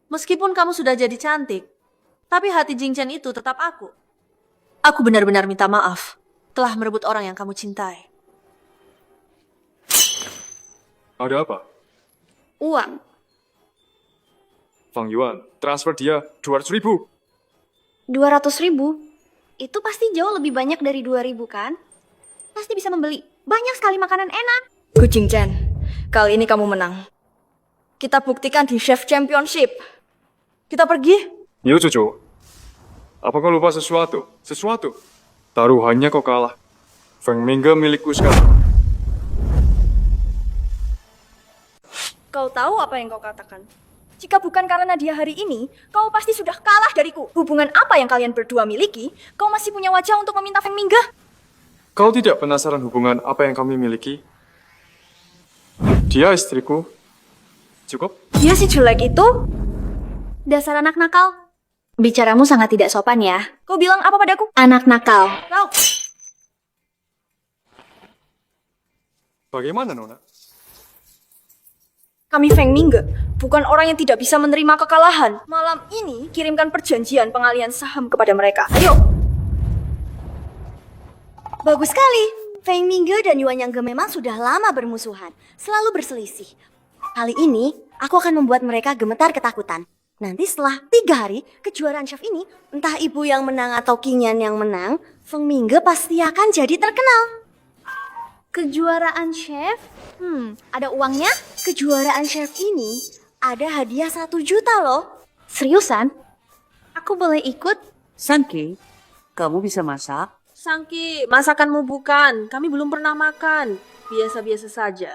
meskipun kamu sudah jadi cantik, tapi hati Jingchen itu tetap aku. Aku benar-benar minta maaf telah merebut orang yang kamu cintai. Ada apa? Uang. Fang Yuan, transfer dia 200.000. 200.000? Itu pasti jauh lebih banyak dari 2.000 kan? Pasti bisa membeli banyak sekali makanan enak. Gu Jingchen, kali ini kamu menang. Kita buktikan di Chef Championship. Kita pergi. Yu Cucu, apa kau lupa sesuatu? Sesuatu? Taruhannya kau kalah. Feng Mingge milikku sekarang. Kau tahu apa yang kau katakan? Jika bukan karena dia hari ini, kau pasti sudah kalah dariku. Hubungan apa yang kalian berdua miliki? Kau masih punya wajah untuk meminta Feng Mingge? Kau tidak penasaran hubungan apa yang kami miliki? Dia istriku. Cukup? Dia si jelek itu? Dasar anak nakal. Bicaramu sangat tidak sopan ya. Kau bilang apa padaku? Anak nakal. Kau. Bagaimana, Nona? Kami Feng Mingge, bukan orang yang tidak bisa menerima kekalahan. Malam ini, kirimkan perjanjian pengalihan saham kepada mereka. Ayo! Bagus sekali. Feng Mingge dan Yuan Yangge memang sudah lama bermusuhan. Selalu berselisih. Kali ini, aku akan membuat mereka gemetar ketakutan. Nanti setelah 3 hari, kejuaraan chef ini, entah ibu yang menang atau Qingyan yang menang, Feng Mingge pasti akan jadi terkenal. Kejuaraan chef? Ada uangnya? Kejuaraan chef ini ada hadiah 1 juta loh. Seriusan? Aku boleh ikut? Sanki, kamu bisa masak? Sangki, masakanmu bukan. Kami belum pernah makan. Biasa-biasa saja.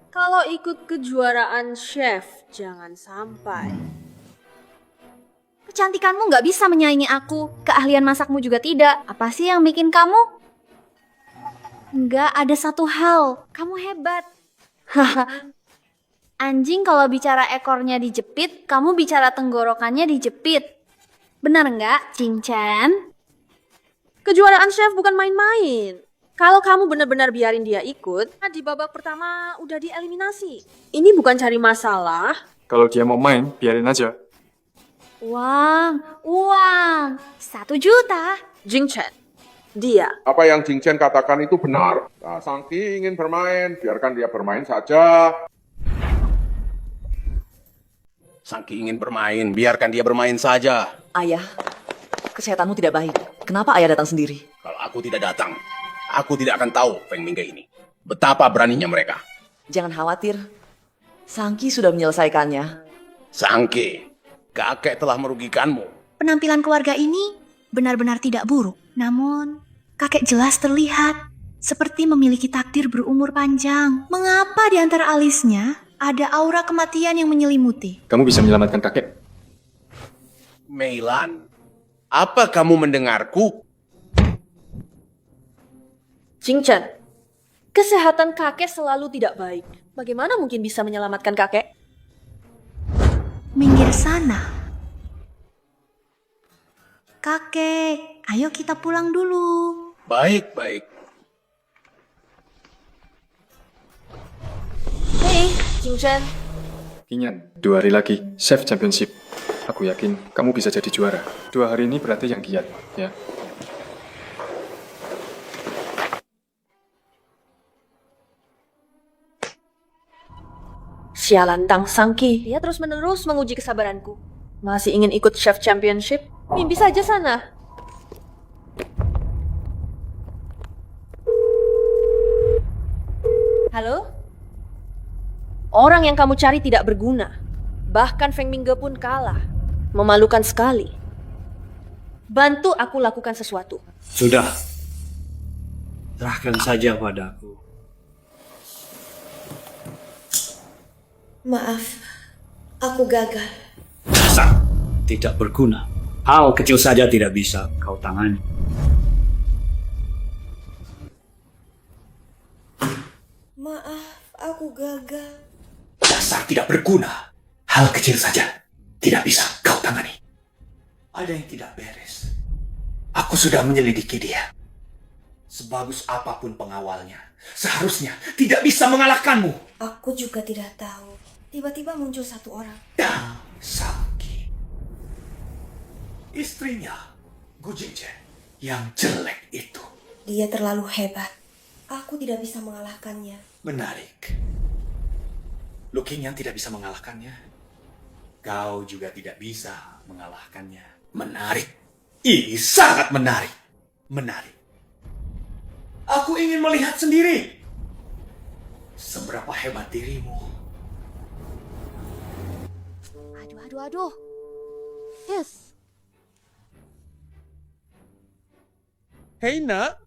Kalau ikut kejuaraan chef, jangan sampai. Kecantikanmu nggak bisa menyaingi aku. Keahlian masakmu juga tidak. Apa sih yang bikin kamu? Nggak, ada satu hal. Kamu hebat. Anjing kalau bicara ekornya dijepit, kamu bicara tenggorokannya dijepit. Benar nggak, Cinchan? Kejuaraan chef bukan main-main. Kalau kamu benar-benar biarin dia ikut, di babak pertama udah dieliminasi. Ini bukan cari masalah. Kalau dia mau main, biarin aja. Uang. 1 juta. Jingchen, dia. Apa yang Jing Chen katakan itu benar. Nah, Sangki ingin bermain, biarkan dia bermain saja. Sangki ingin bermain, biarkan dia bermain saja. Ayah, kesehatanmu tidak baik. Kenapa ayah datang sendiri? Kalau aku tidak datang, aku tidak akan tahu Feng Mingge ini. Betapa beraninya mereka. Jangan khawatir. Sangki sudah menyelesaikannya. Sangki, kakek telah merugikanmu. Penampilan keluarga ini benar-benar tidak buruk. Namun, kakek jelas terlihat seperti memiliki takdir berumur panjang. Mengapa di antara alisnya ada aura kematian yang menyelimuti? Kamu bisa menyelamatkan kakek? Meilan, apa kamu mendengarku? Jingchen, kesehatan kakek selalu tidak baik. Bagaimana mungkin bisa menyelamatkan kakek? Minggir sana. Kakek, ayo kita pulang dulu. Baik. Hei, Jingchen. Qingyan, 2 hari lagi, Chef Championship. Aku yakin kamu bisa jadi juara. 2 hari ini berarti yang giat, ya. Sialan Tang Sangki. Dia terus-menerus menguji kesabaranku. Masih ingin ikut Chef Championship? Mimpi saja sana. Halo? Orang yang kamu cari tidak berguna. Bahkan Feng Mingge pun kalah. Memalukan sekali. Bantu aku lakukan sesuatu. Sudah. Serahkan saja padaku. Maaf, aku gagal. Dasar tidak berguna. Hal kecil saja tidak bisa kau tangani. Maaf, aku gagal. Dasar tidak berguna. Hal kecil saja tidak bisa kau tangani. Ada yang tidak beres. Aku sudah menyelidiki dia. Sebagus apapun pengawalnya, seharusnya tidak bisa mengalahkanmu. Aku juga tidak tahu. Tiba-tiba muncul satu orang. Dan Sangki. Istrinya, Gu Jingchen, yang jelek itu. Dia terlalu hebat. Aku tidak bisa mengalahkannya. Menarik. Lu Qingyan tidak bisa mengalahkannya. Kau juga tidak bisa mengalahkannya. Menarik. Ini sangat menarik. Menarik. Aku ingin melihat sendiri. Seberapa hebat dirimu. Aduh. Yes. Hei nak,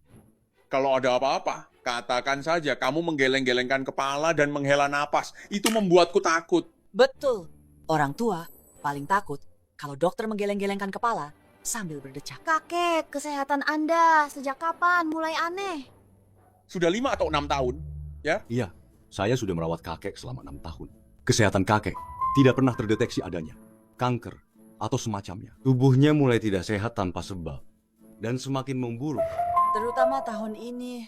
kalau ada apa-apa, katakan saja kamu menggeleng-gelengkan kepala dan menghela napas. Itu membuatku takut. Betul. Orang tua paling takut kalau dokter menggeleng-gelengkan kepala sambil berdecak. Kakek, kesehatan Anda sejak kapan mulai aneh? Sudah 5 atau 6 tahun, ya? Iya, saya sudah merawat kakek selama 6 tahun. Kesehatan kakek tidak pernah terdeteksi adanya kanker atau semacamnya. Tubuhnya mulai tidak sehat tanpa sebab dan semakin memburuk. Terutama tahun ini,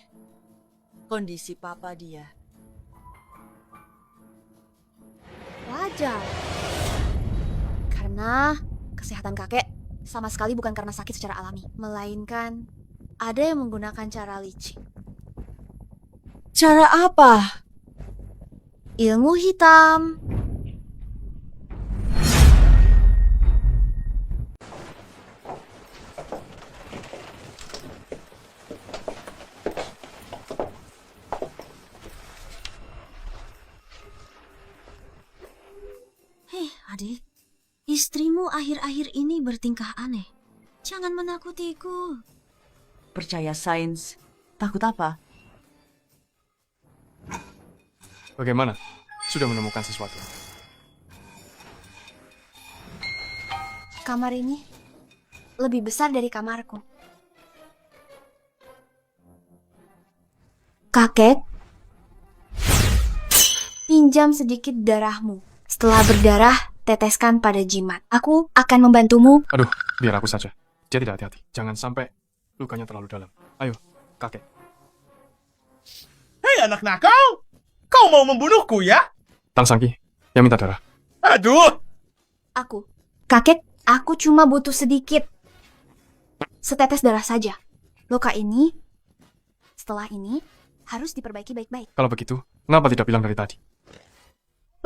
kondisi papa dia. Wajar. Karena kesehatan kakek sama sekali bukan karena sakit secara alami, melainkan ada yang menggunakan cara licik. Cara apa? Ilmu hitam. Hei, adik. Istrimu akhir-akhir ini bertingkah aneh. Jangan menakutiku. Percaya sains, takut apa? Bagaimana? Sudah menemukan sesuatu? Kamar ini lebih besar dari kamarku. Kakek, pinjam sedikit darahmu. Setelah berdarah, teteskan pada jimat. Aku akan membantumu. Aduh, biar aku saja. Dia tidak hati-hati. Jangan sampai lukanya terlalu dalam. Ayo, kakek. Hei anak nakal! Kau mau membunuhku ya? Tang Sangki, yang minta darah. Aduh! Kakek, aku cuma butuh sedikit. Setetes darah saja. Luka ini, setelah ini, harus diperbaiki baik-baik. Kalau begitu, kenapa tidak bilang dari tadi?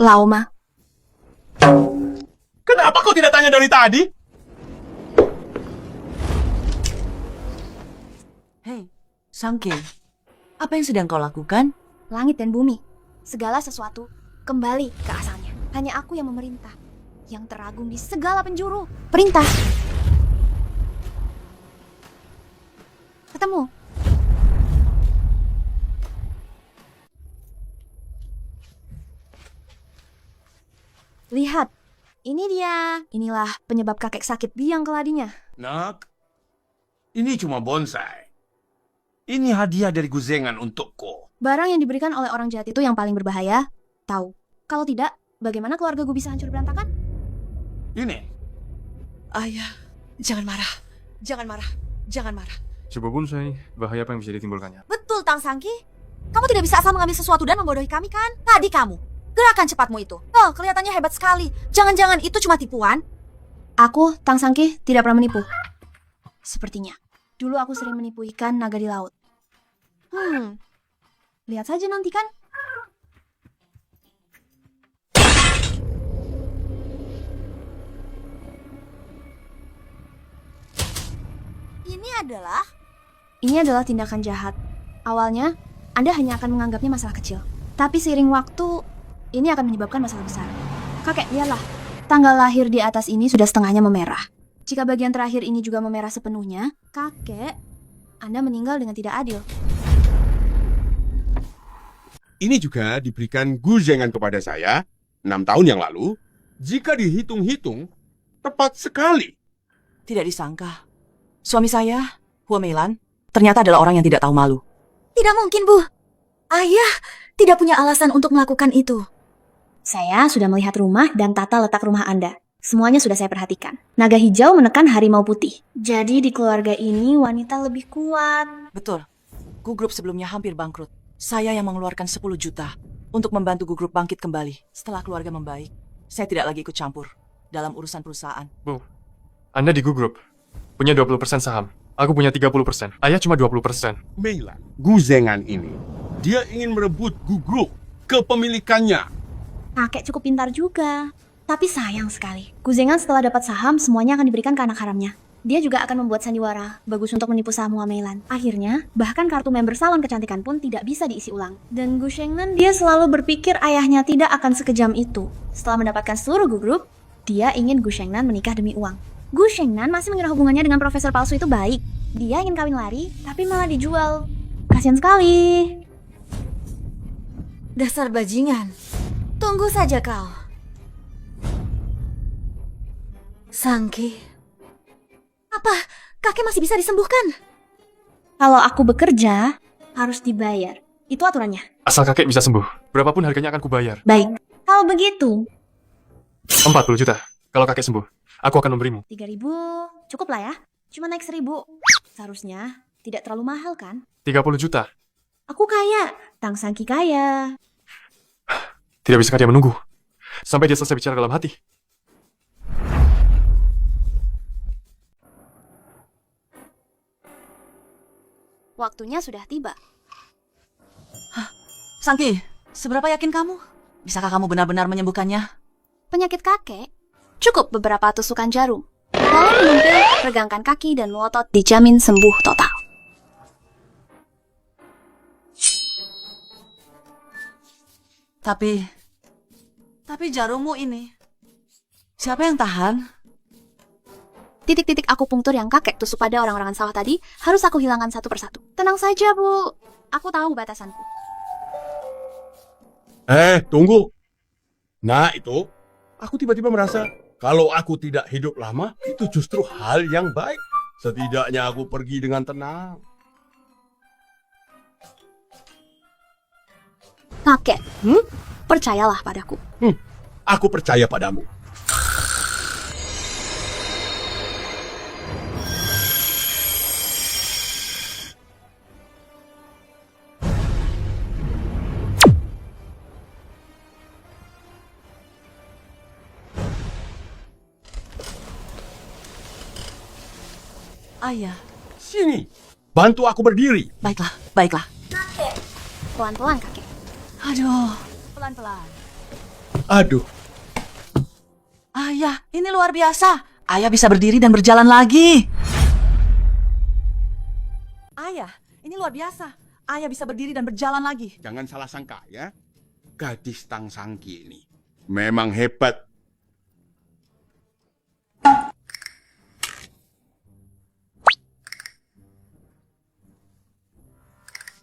Laoma. Kenapa kau tidak tanya dari tadi? Hei, Sangke, apa yang sedang kau lakukan? Langit dan bumi, segala sesuatu kembali ke asalnya. Hanya aku yang memerintah, yang teragung di segala penjuru. Perintah. Ketemu. Lihat, ini dia. Inilah penyebab kakek sakit biang keladinya. Nak, ini cuma bonsai. Ini hadiah dari Guzengan untukku. Barang yang diberikan oleh orang jahat itu yang paling berbahaya. Tahu. Kalau tidak, bagaimana keluarga gue bisa hancur berantakan? Ini. Ayah, jangan marah. Jangan marah. Jangan marah. Coba bonsai, bahaya apa yang bisa ditimbulkannya? Betul, Tang Sangki. Kamu tidak bisa asal mengambil sesuatu dan membodohi kami, kan? Tadi kamu. Gerakan cepatmu itu. Oh, kelihatannya hebat sekali. Jangan-jangan itu cuma tipuan? Aku, Tang Sangki, tidak pernah menipu. Sepertinya. Dulu aku sering menipu ikan naga di laut. Lihat saja nanti kan. Ini adalah tindakan jahat. Awalnya, Anda hanya akan menganggapnya masalah kecil. Tapi seiring waktu, ini akan menyebabkan masalah besar. Kakek, lihatlah. Tanggal lahir di atas ini sudah setengahnya memerah. Jika bagian terakhir ini juga memerah sepenuhnya, kakek, Anda meninggal dengan tidak adil. Ini juga diberikan Guzengan kepada saya 6 tahun yang lalu. Jika dihitung-hitung, tepat sekali. Tidak disangka. Suami saya, Hua Meilan, ternyata adalah orang yang tidak tahu malu. Tidak mungkin, Bu. Ayah tidak punya alasan untuk melakukan itu. Saya sudah melihat rumah dan tata letak rumah Anda. Semuanya sudah saya perhatikan. Naga hijau menekan harimau putih. Jadi di keluarga ini wanita lebih kuat. Betul. Gugrup sebelumnya hampir bangkrut. Saya yang mengeluarkan 10 juta untuk membantu Gugrup bangkit kembali. Setelah keluarga membaik, saya tidak lagi ikut campur dalam urusan perusahaan. Bu, Anda di Gugrup punya 20% saham. Aku punya 30%. Ayah cuma 20%. Meilan, Guzengan ini, dia ingin merebut Gugrup kepemilikannya. Kakek cukup pintar juga. Tapi sayang sekali. Guzengan setelah dapat saham, semuanya akan diberikan ke anak haramnya. Dia juga akan membuat sandiwara, bagus untuk menipu saham Hua Meilan. Akhirnya, bahkan kartu member salon kecantikan pun tidak bisa diisi ulang. Dan Gu Shengnan, dia selalu berpikir ayahnya tidak akan sekejam itu. Setelah mendapatkan seluruh Gugrup, dia ingin Gu Shengnan menikah demi uang. Gu Shengnan masih mengira hubungannya dengan profesor palsu itu baik. Dia ingin kawin lari, tapi malah dijual. Kasian sekali. Dasar bajingan. Tunggu saja kau. Sangki. Apa? Kakek masih bisa disembuhkan? Kalau aku bekerja, harus dibayar. Itu aturannya. Asal kakek bisa sembuh, berapapun harganya akan kubayar. Baik. Kalau begitu, 40 juta. Kalau kakek sembuh, aku akan memberimu. 3.000 cukup lah ya. Cuma naik 1.000. Seharusnya tidak terlalu mahal kan? 30 juta. Aku kaya, Tang Sangki kaya. Tidak bisa dia menunggu sampai dia selesai bicara dalam hati. Waktunya sudah tiba. Sangki, seberapa yakin kamu? Bisakah kamu benar-benar menyembuhkannya? Penyakit kakek, cukup beberapa tusukan jarum. Lalu minum pil, regangkan kaki dan melotot, dijamin sembuh total. Tapi jarummu ini, siapa yang tahan? Titik-titik akupunktur yang kakek tusuk pada orang-orang sawah tadi harus aku hilangkan satu persatu. Tenang saja, Bu. Aku tahu batasanku. Tunggu. Nah itu, aku tiba-tiba merasa kalau aku tidak hidup lama, itu justru hal yang baik. Setidaknya aku pergi dengan tenang. Kakek, percayalah padaku. Aku percaya padamu. Ayah. Sini, bantu aku berdiri. Baiklah. Kakek. Pelan-pelan, kakek. Aduh. Pelan-pelan. Aduh. Ayah, ini luar biasa. Ayah bisa berdiri dan berjalan lagi. Ayah, ini luar biasa. Ayah bisa berdiri dan berjalan lagi. Jangan salah sangka ya. Gadis Tang Sangki ini memang hebat.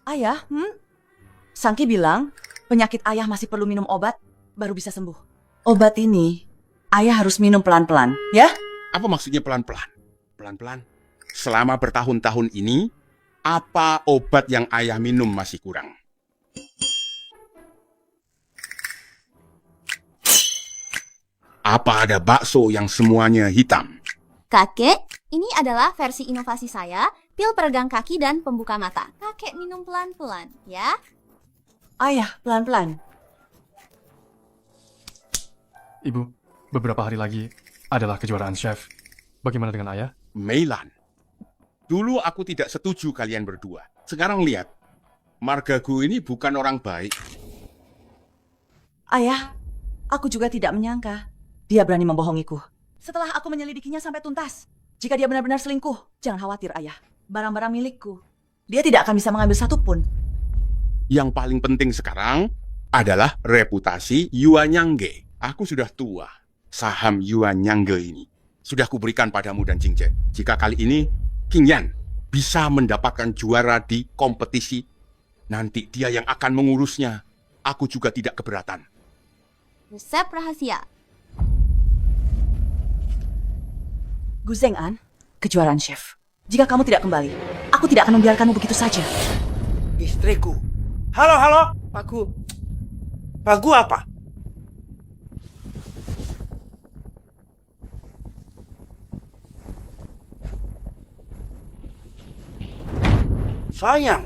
Ayah, Sangki bilang penyakit ayah masih perlu minum obat baru bisa sembuh. Obat ini ayah harus minum pelan-pelan, ya? Apa maksudnya pelan-pelan? Pelan-pelan? Selama bertahun-tahun ini, apa obat yang ayah minum masih kurang? Apa ada bakso yang semuanya hitam? Kakek, ini adalah versi inovasi saya, pil peregang kaki dan pembuka mata. Kakek minum pelan-pelan, ya? Ayah, pelan-pelan. Ibu, beberapa hari lagi adalah kejuaraan chef. Bagaimana dengan ayah? Meilan, dulu aku tidak setuju kalian berdua. Sekarang lihat, margaku ini bukan orang baik. Ayah, aku juga tidak menyangka dia berani membohongiku. Setelah aku menyelidikinya sampai tuntas, jika dia benar-benar selingkuh, jangan khawatir ayah. Barang-barang milikku, dia tidak akan bisa mengambil satu pun. Yang paling penting sekarang adalah reputasi Yuan Yangge. Aku sudah tua. Saham Yuan Yangge ini sudah kuberikan padamu dan Jingce. Jika kali ini King Yan bisa mendapatkan juara di kompetisi, nanti dia yang akan mengurusnya. Aku juga tidak keberatan. Resep rahasia. Gu Zheng'an, kejuaraan chef. Jika kamu tidak kembali, aku tidak akan membiarkanmu begitu saja. Istriku. Halo. Pagu. Pagu apa? Sayang.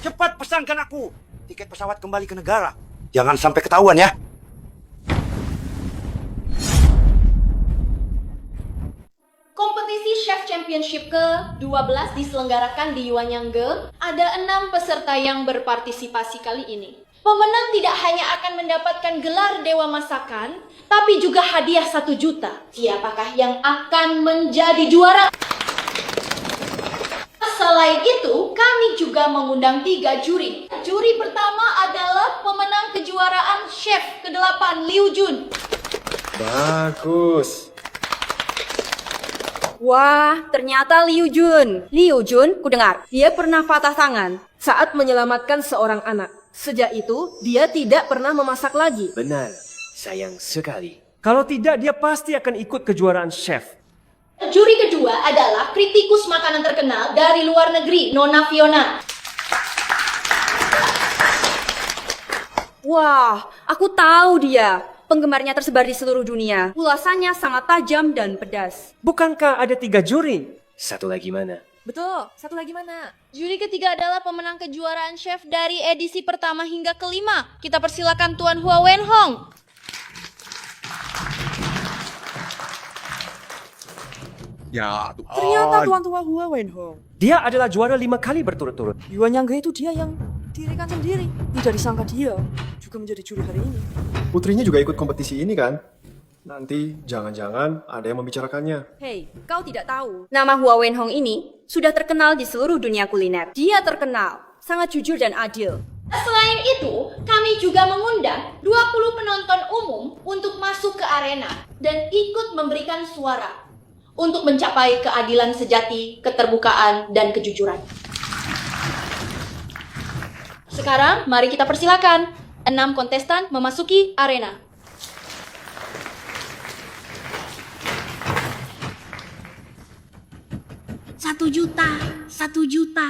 Cepat pesankan aku tiket pesawat kembali ke negara. Jangan sampai ketahuan ya. Kompetisi Chef Championship ke-12 diselenggarakan di Yuanyangge. Ada 6 peserta yang berpartisipasi kali ini. Pemenang tidak hanya akan mendapatkan gelar Dewa Masakan, tapi juga hadiah 1 juta. Siapakah yang akan menjadi juara? Selain itu, kami juga mengundang 3 juri. Juri pertama adalah pemenang kejuaraan Chef ke-8, Liu Jun. Bagus. Wah, ternyata Liu Jun. Liu Jun, kudengar, dia pernah patah tangan saat menyelamatkan seorang anak. Sejak itu, dia tidak pernah memasak lagi. Benar, sayang sekali. Kalau tidak, dia pasti akan ikut kejuaraan chef. Juri kedua adalah kritikus makanan terkenal dari luar negeri, Nona Fiona. Wah, aku tahu dia. Penggemarnya tersebar di seluruh dunia. Ulasannya sangat tajam dan pedas. Bukankah ada 3 juri? Satu lagi mana? Betul, satu lagi mana? Juri ketiga adalah pemenang kejuaraan chef dari edisi pertama hingga kelima. Kita persilakan Tuan Hua Wenhong. Ya, Ternyata Tuan Hua Wenhong. Dia adalah juara 5 kali berturut-turut. Yuan Yang Ge itu dia yang dirikan sendiri. Tidak disangka dia juga menjadi juri hari ini. Putrinya juga ikut kompetisi ini kan? Nanti jangan-jangan ada yang membicarakannya. Hei, kau tidak tahu. Nama Hua Wenhong ini sudah terkenal di seluruh dunia kuliner. Dia terkenal, sangat jujur dan adil. Selain itu, kami juga mengundang 20 penonton umum untuk masuk ke arena dan ikut memberikan suara untuk mencapai keadilan sejati, keterbukaan, dan kejujuran. Sekarang, mari kita persilakan 6 kontestan memasuki arena. Satu juta.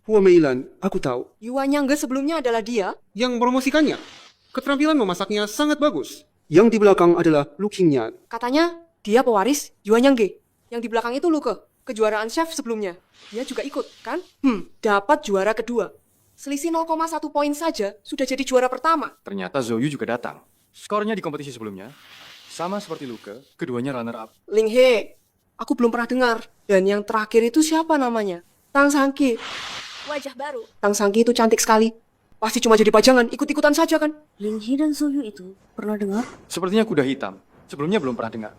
Hua Meilan, aku tahu. Yuan Yang Ge sebelumnya adalah dia. Yang mempromosikannya. Keterampilan memasaknya sangat bagus. Yang di belakang adalah Lu Qingyan. Katanya dia pewaris Yuan Yang Ge. Yang di belakang itu Luke, kejuaraan chef sebelumnya. Dia juga ikut, kan? Dapat juara kedua. Selisih 0,1 poin saja sudah jadi juara pertama. Ternyata Zhou juga datang. Skornya di kompetisi sebelumnya, sama seperti Luke, keduanya runner-up. Ling He, aku belum pernah dengar. Dan yang terakhir itu siapa namanya? Tang Sangki. Wajah baru. Tang Sangki itu cantik sekali. Pasti cuma jadi pajangan, ikut-ikutan saja kan? Ling He dan Soyu itu pernah dengar? Sepertinya kuda hitam. Sebelumnya belum pernah dengar.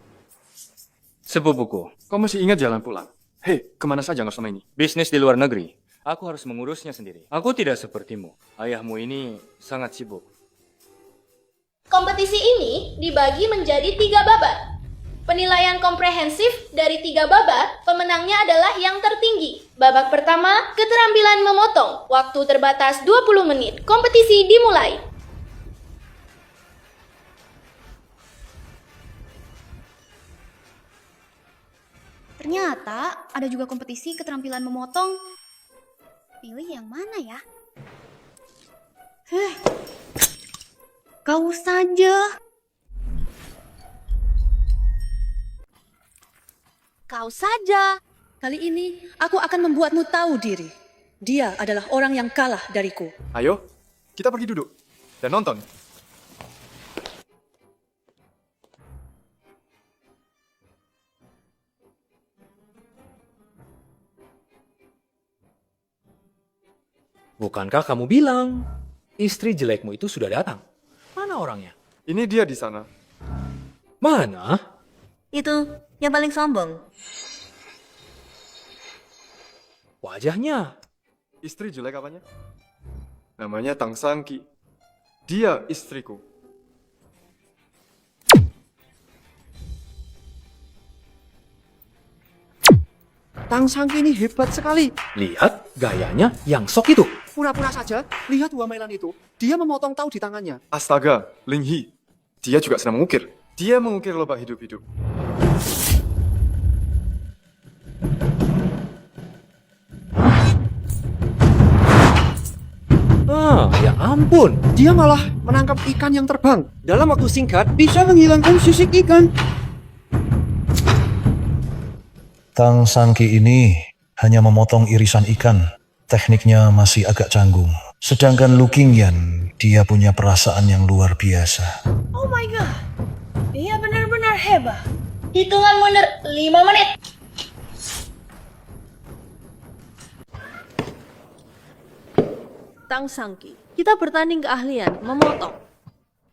Sepupuku, kau masih ingat jalan pulang? Hei, kemana saja kau selama ini? Bisnis di luar negeri. Aku harus mengurusnya sendiri. Aku tidak sepertimu. Ayahmu ini sangat sibuk. Kompetisi ini dibagi menjadi 3 babak. Penilaian komprehensif dari 3 babak, pemenangnya adalah yang tertinggi. Babak pertama, keterampilan memotong. Waktu terbatas 20 menit. Kompetisi dimulai. Ternyata ada juga kompetisi keterampilan memotong. Pilih yang mana ya? Kau saja. Kau saja. Kali ini aku akan membuatmu tahu diri. Dia adalah orang yang kalah dariku. Ayo, kita pergi duduk dan nonton. Bukankah kamu bilang istri jelekmu itu sudah datang? Mana orangnya? Ini dia di sana. Mana? Itu yang paling sombong. Wajahnya. Istri jelek apanya? Namanya Tang Sangki. Dia istriku. Tang Sangki ini hebat sekali. Lihat gayanya yang sok itu. Pura-pura saja, lihat Hua Meilan itu. Dia memotong tahu di tangannya. Astaga, Ling He. Dia juga sedang mengukir. Dia mengukir lobak hidup-hidup. Ya ampun. Dia malah menangkap ikan yang terbang. Dalam waktu singkat, bisa menghilangkan sisik ikan. Tang Sangki ini hanya memotong irisan ikan. Tekniknya masih agak canggung. Sedangkan Lu Qingyan, dia punya perasaan yang luar biasa. Oh my god. Dia benar-benar hebat. Hitungan mundur 5 menit. Tang Sangki, kita bertanding keahlian memotong.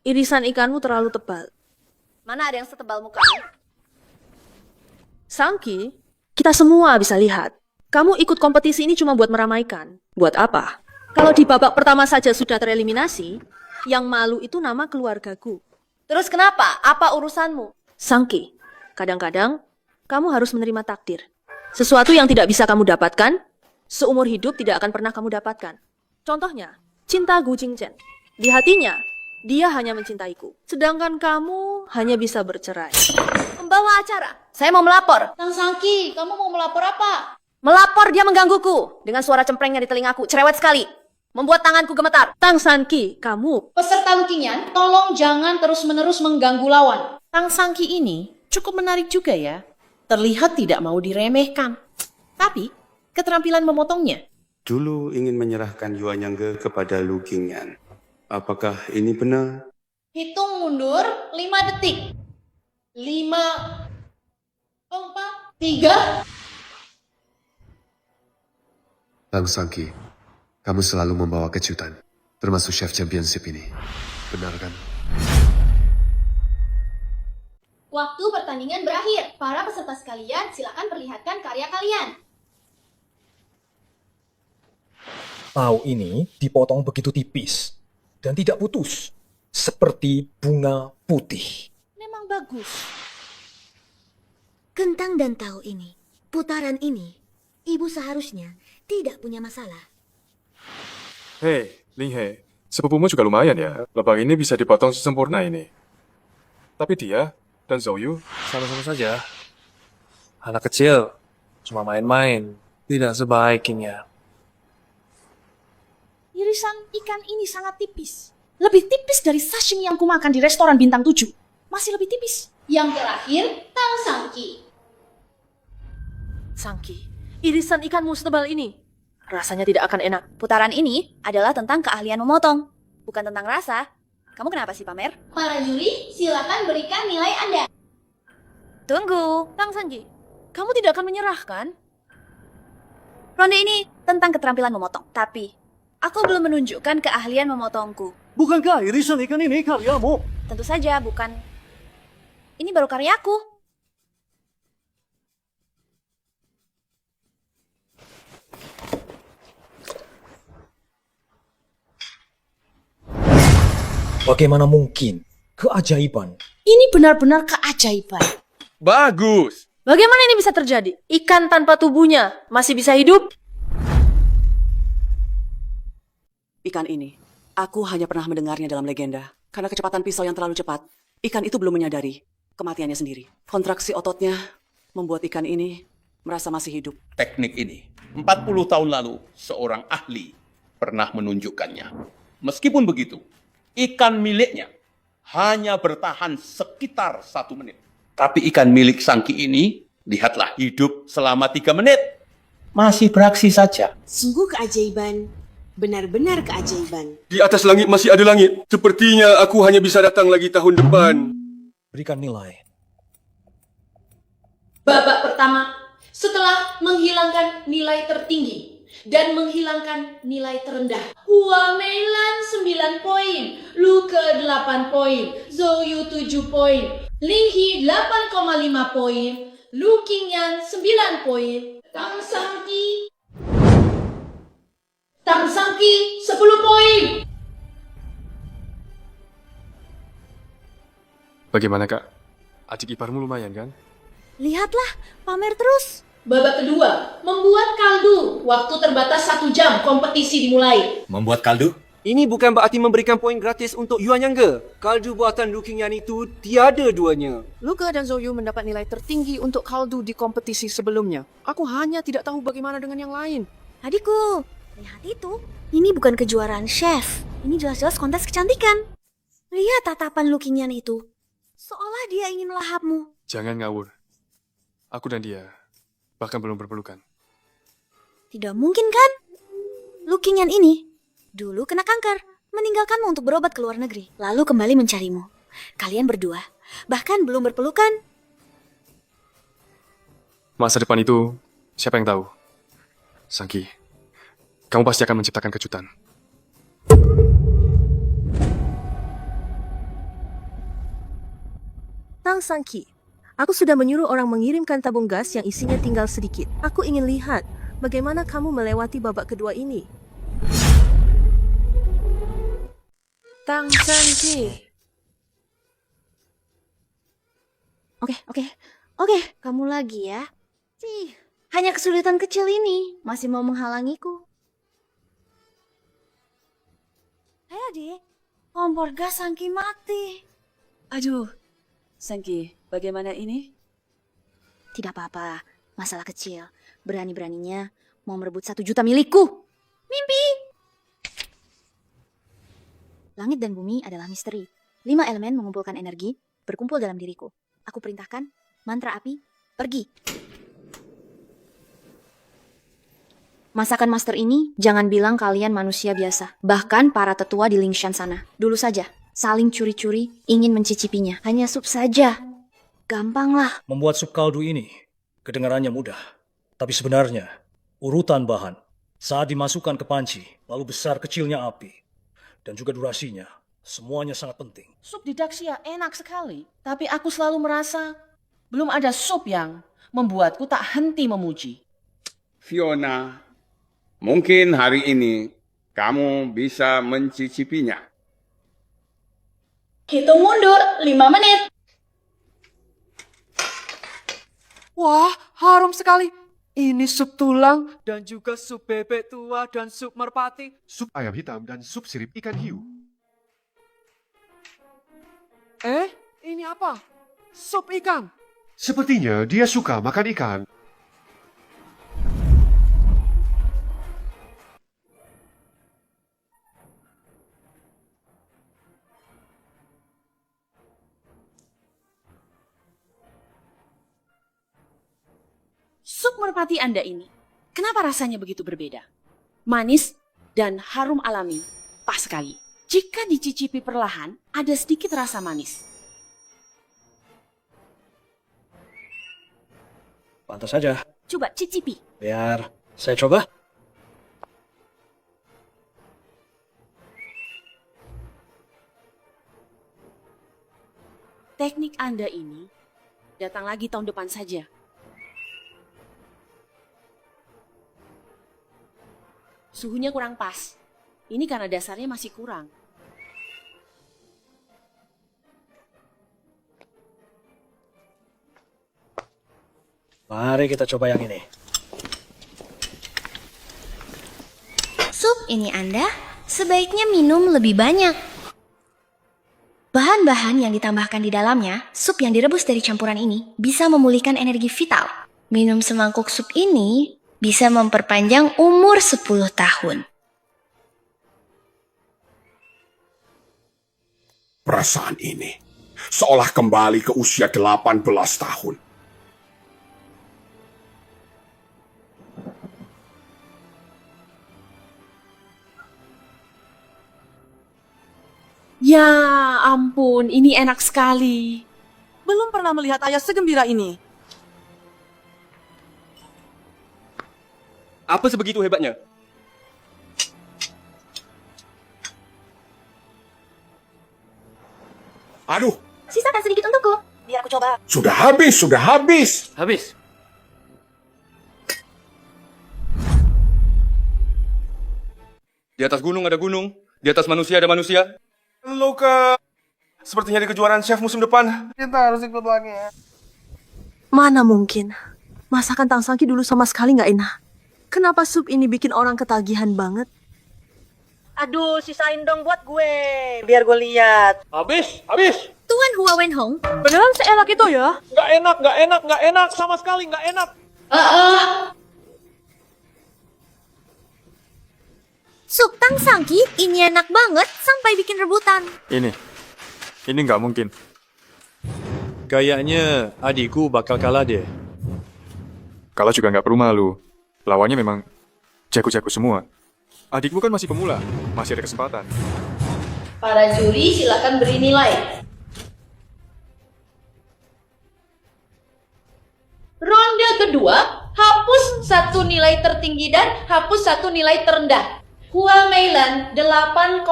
Irisan ikanmu terlalu tebal. Mana ada yang setebal mukamu? Sangki, kita semua bisa lihat. Kamu ikut kompetisi ini cuma buat meramaikan. Buat apa? Kalau di babak pertama saja sudah tereliminasi, yang malu itu nama keluargaku. Terus kenapa? Apa urusanmu? Sangki, kadang-kadang kamu harus menerima takdir. Sesuatu yang tidak bisa kamu dapatkan, seumur hidup tidak akan pernah kamu dapatkan. Contohnya, cinta Gu Jingzhen. Di hatinya, dia hanya mencintaiku. Sedangkan kamu hanya bisa bercerai. Pembawa acara, saya mau melapor. Tang Sangki, kamu mau melapor apa? Melapor dia menggangguku. Dengan suara cemprengnya di telingaku, cerewet sekali. Membuat tanganku gemetar. Tang Sanki, kamu. Peserta Lukinyan, tolong jangan terus-menerus mengganggu lawan. Tang Sangki ini cukup menarik juga ya. Terlihat tidak mau diremehkan. Tapi, keterampilan memotongnya. Dulu ingin menyerahkan Yuan Yangge kepada Lu Qingyan. Apakah ini benar? Hitung mundur 5 detik. 5, 4, 3. Tang Sangki, kamu selalu membawa kejutan, termasuk Chef Championship ini. Benar kan? Waktu pertandingan berakhir. Para peserta sekalian, silakan perlihatkan karya kalian. Tahu ini dipotong begitu tipis dan tidak putus, seperti bunga putih. Memang bagus. Kentang dan tahu ini, putaran ini, ibu seharusnya tidak punya masalah. Hei, Ling He, sepupumu juga lumayan ya. Lubang ini bisa dipotong sesempurna ini. Tapi dia dan Zhou Yu Sama-sama saja. Anak kecil, cuma main-main. Tidak sebaik Qingyan. Irisan ikan ini sangat tipis. Lebih tipis dari sashimi yang kumakan di restoran bintang 7. Masih lebih tipis. Yang terakhir, Tang Sangki. Sangki, irisan ikanmu setebal ini. Rasanya tidak akan enak. Putaran ini adalah tentang keahlian memotong, bukan tentang rasa. Kamu kenapa sih pamer? Para juri, silakan berikan nilai Anda. Tunggu. Tang Sangki, kamu tidak akan menyerah kan? Ronde ini tentang keterampilan memotong, tapi aku belum menunjukkan keahlian memotongku. Bukankah irisan ikan ini karyamu? Tentu saja bukan. Ini baru karyaku. Bagaimana mungkin? Keajaiban. Ini benar-benar keajaiban. Bagus. Bagaimana ini bisa terjadi? Ikan tanpa tubuhnya masih bisa hidup? Ikan ini, aku hanya pernah mendengarnya dalam legenda. Karena kecepatan pisau yang terlalu cepat, ikan itu belum menyadari kematiannya sendiri. Kontraksi ototnya membuat ikan ini merasa masih hidup. Teknik ini 40 tahun lalu seorang ahli pernah menunjukkannya. Meskipun begitu, ikan miliknya hanya bertahan sekitar 1 menit. Tapi ikan milik Sangki ini, lihatlah, hidup selama 3 menit. Masih beraksi saja. Sungguh keajaiban. Benar-benar keajaiban. Di atas langit masih ada langit. Sepertinya aku hanya bisa datang lagi tahun depan. Berikan nilai. Babak pertama, setelah menghilangkan nilai tertinggi dan menghilangkan nilai terendah. Hua Meilan 9 poin, Luke 8 poin, Zhou Yu 7 poin, Ling He 8,5 poin, Lu Qingyan 9 poin, Tang Sangki 10 poin. Bagaimana kak? Adik iparmu lumayan kan? Lihatlah, pamer terus. Babak kedua, membuat kaldu. Waktu terbatas 1 jam, kompetisi dimulai. Membuat kaldu? Ini bukan berarti memberikan poin gratis untuk Yuan Yangge. Kaldu buatan Lu Qingyan itu tiada duanya. Luke dan Zhou Yu mendapat nilai tertinggi untuk kaldu di kompetisi sebelumnya. Aku hanya tidak tahu bagaimana dengan yang lain. Adikku, lihat itu. Ini bukan kejuaraan chef. Ini jelas-jelas kontes kecantikan. Lihat tatapan Lu Qingyan itu. Seolah dia ingin melahapmu. Jangan ngawur. Aku dan dia bahkan belum berpelukan. Tidak mungkin kan? Lu Qingyan ini dulu kena kanker, meninggalkanmu untuk berobat ke luar negeri, lalu kembali mencarimu. Kalian berdua bahkan belum berpelukan. Masa depan itu siapa yang tahu? Sangki, kamu pasti akan menciptakan kejutan. Tang Sangki, aku sudah menyuruh orang mengirimkan tabung gas yang isinya tinggal sedikit. Aku ingin lihat bagaimana kamu melewati babak kedua ini. Tang Sangki. Oke, kamu lagi ya. Cih, Hanya kesulitan kecil ini masih mau menghalangiku. Ayo, Dik. Kompor gas Sangki mati. Aduh, Sangki, bagaimana ini? Tidak apa-apa, masalah kecil. Berani-beraninya mau merebut 1 juta milikku. Mimpi! Langit dan bumi adalah misteri. 5 elemen mengumpulkan energi, berkumpul dalam diriku. Aku perintahkan, mantra api, pergi. Masakan master ini, jangan bilang kalian manusia biasa. Bahkan para tetua di Lingshan sana. Dulu saja, saling curi-curi, ingin mencicipinya. Hanya sup saja. Gampang lah. Membuat sup kaldu ini, kedengarannya mudah. Tapi sebenarnya, urutan bahan, saat dimasukkan ke panci, lalu besar kecilnya api, dan juga durasinya, semuanya sangat penting. Sup di Daxia enak sekali, tapi aku selalu merasa belum ada sup yang membuatku tak henti memuji. Fiona, mungkin hari ini kamu bisa mencicipinya. Hitung mundur 5 menit. Wah, harum sekali. Ini sup tulang dan juga sup bebek tua dan sup merpati. Sup ayam hitam dan sup sirip ikan hiu. Ini apa? Sup ikan. Sepertinya dia suka makan ikan. Sup merpati Anda ini, kenapa rasanya begitu berbeda? Manis dan harum alami, pas sekali. Jika dicicipi perlahan, ada sedikit rasa manis. Pantas saja. Coba cicipi. Biar saya coba. Teknik Anda ini datang lagi tahun depan saja. Suhunya kurang pas. Ini karena dasarnya masih kurang. Mari kita coba yang ini. Sup ini Anda sebaiknya minum lebih banyak. Bahan-bahan yang ditambahkan di dalamnya, sup yang direbus dari campuran ini, bisa memulihkan energi vital. Minum semangkuk sup ini bisa memperpanjang umur 10 tahun. Perasaan ini seolah kembali ke usia 18 tahun. Ya ampun, ini enak sekali. Belum pernah melihat ayah segembira ini. Apa sebegitu hebatnya? Aduh, Sisakan sedikit untukku. Biar aku coba. sudah habis, sudah habis. Habis. Di atas gunung ada gunung, di atas manusia ada manusia. Luka. Sepertinya di kejuaraan chef musim depan. Kita harus ikut lagi ya. Mana mungkin? Masakan Tang Sangki dulu sama sekali nggak enak. Kenapa sup ini bikin orang ketagihan banget? Aduh, sisain dong buat gue. Biar gue lihat. Habis, habis. Tuan Hua Wenhong. Beneran seenak itu ya? Nggak enak, sama sekali nggak enak. Sup Tang Sangki ini enak banget sampai bikin rebutan. Ini nggak mungkin. Kayaknya adikku bakal kalah deh. Kalah juga nggak perlu malu. Lawannya memang jago-jago semua. Adikmu kan masih pemula, masih ada kesempatan. Para juri silakan beri nilai. Ronde kedua, hapus 1 nilai tertinggi dan hapus 1 nilai terendah. Hua Meilan 8,5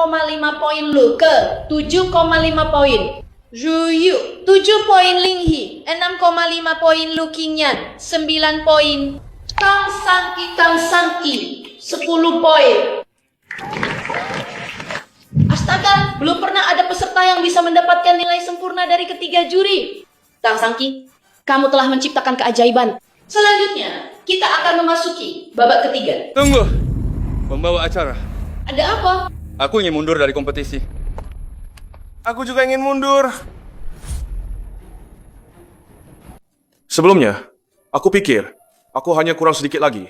poin Lu ke 7,5 poin. Zhu Yu 7 poin Linghi, 6,5 poin Lu Qingyan, 9 poin. Tang Sangki 10 poin. Astaga, belum pernah ada peserta yang bisa mendapatkan nilai sempurna dari ketiga juri. Tang Sangki, kamu telah menciptakan keajaiban. Selanjutnya, kita akan memasuki babak ketiga. Tunggu, pembawa acara. Ada apa? Aku ingin mundur dari kompetisi. Aku juga ingin mundur. Sebelumnya, aku pikir aku hanya kurang sedikit lagi.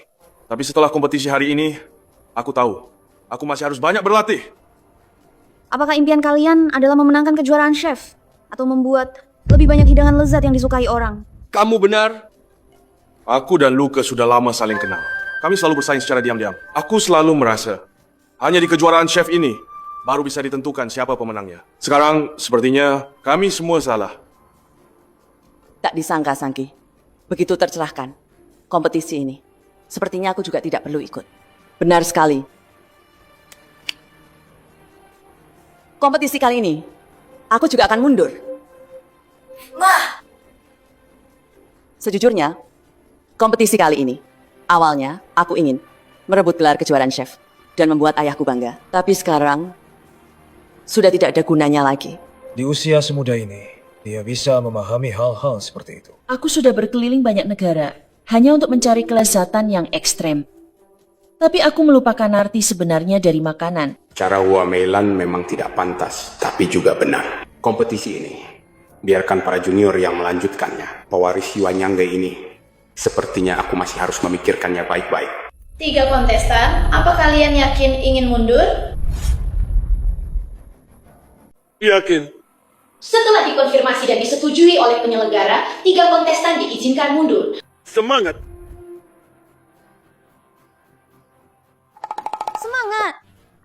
Tapi setelah kompetisi hari ini, aku tahu aku masih harus banyak berlatih. Apakah impian kalian adalah memenangkan kejuaraan chef? Atau membuat lebih banyak hidangan lezat yang disukai orang? Kamu benar. Aku dan Luke sudah lama saling kenal. Kami selalu bersaing secara diam-diam. Aku selalu merasa hanya di kejuaraan chef ini baru bisa ditentukan siapa pemenangnya. Sekarang sepertinya kami semua salah. Tak disangka, Sangki. Begitu tercerahkan kompetisi ini. Sepertinya aku juga tidak perlu ikut. Benar sekali. Kompetisi kali ini, aku juga akan mundur. Sejujurnya, kompetisi kali ini, awalnya aku ingin merebut gelar kejuaraan chef dan membuat ayahku bangga. Tapi sekarang, sudah tidak ada gunanya lagi. Di usia semuda ini, dia bisa memahami hal-hal seperti itu. Aku sudah berkeliling banyak negara, hanya untuk mencari kelezatan yang ekstrem. Tapi aku melupakan arti sebenarnya dari makanan. Cara Huameilan memang tidak pantas, tapi juga benar. Kompetisi ini, biarkan para junior yang melanjutkannya. Pewaris Yuanyangge ini, sepertinya aku masih harus memikirkannya baik-baik. 3 kontestan, apa kalian yakin ingin mundur? Yakin. Setelah dikonfirmasi dan disetujui oleh penyelenggara, 3 kontestan diizinkan mundur. Semangat! Semangat!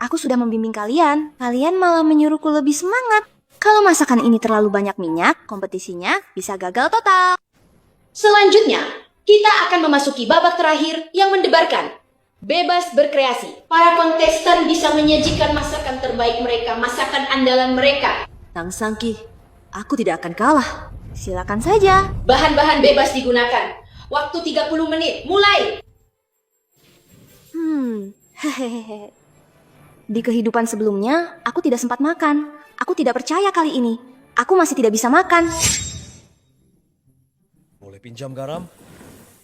Aku sudah membimbing kalian. Kalian malah menyuruhku lebih semangat. Kalau masakan ini terlalu banyak minyak, kompetisinya bisa gagal total. Selanjutnya, kita akan memasuki babak terakhir yang mendebarkan. Bebas berkreasi. Para kontestan bisa menyajikan masakan terbaik mereka, masakan andalan mereka. Tang Sangki, aku tidak akan kalah. Silakan saja. Bahan-bahan bebas digunakan. Waktu 30 menit, mulai! Hehehe. Di kehidupan sebelumnya, aku tidak sempat makan. Aku tidak percaya kali ini. Aku masih tidak bisa makan. Boleh pinjam garam?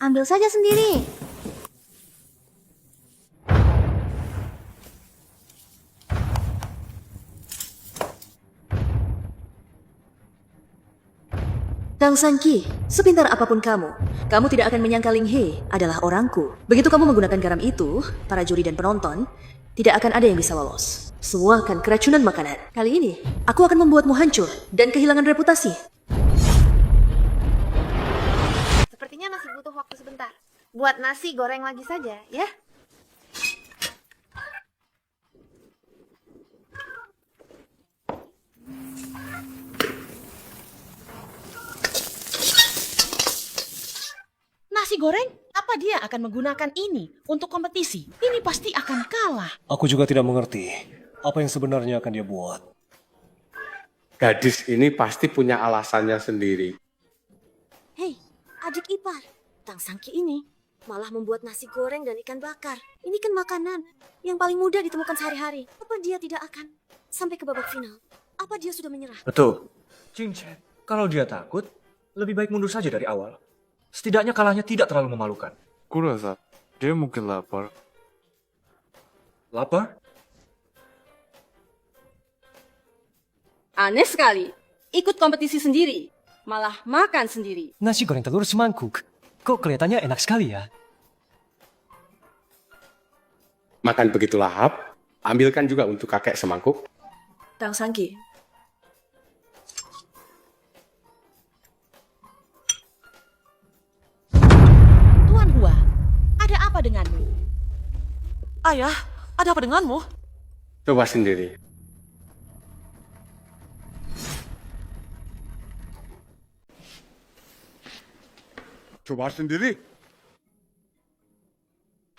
Ambil saja sendiri. Tang Sangki, sepintar apapun kamu tidak akan menyangka Ling He adalah orangku. Begitu kamu menggunakan garam itu, para juri dan penonton, tidak akan ada yang bisa lolos. Semua akan keracunan makanan. Kali ini, aku akan membuatmu hancur dan kehilangan reputasi. Sepertinya masih butuh waktu sebentar. Buat nasi goreng lagi saja, ya. Nasi goreng? Apa dia akan menggunakan ini untuk kompetisi? Ini pasti akan kalah. Aku juga tidak mengerti apa yang sebenarnya akan dia buat. Gadis ini pasti punya alasannya sendiri. Hei, adik ipar. Tang Sangki ini malah membuat nasi goreng dan ikan bakar. Ini kan makanan yang paling mudah ditemukan sehari-hari. Apa dia tidak akan sampai ke babak final? Apa dia sudah menyerah? Betul. Cincin, kalau dia takut, lebih baik mundur saja dari awal. Setidaknya kalahnya tidak terlalu memalukan. Kurasa dia mungkin lapar. Lapar? Aneh sekali. Ikut kompetisi sendiri, malah makan sendiri. Nasi goreng telur semangkuk. Kok kelihatannya enak sekali ya? Makan begitu lahap, ambilkan juga untuk kakek semangkuk. Tang Sangki, Tuan Hua, ada apa denganmu? Ayah, ada apa denganmu? Coba sendiri. Coba sendiri.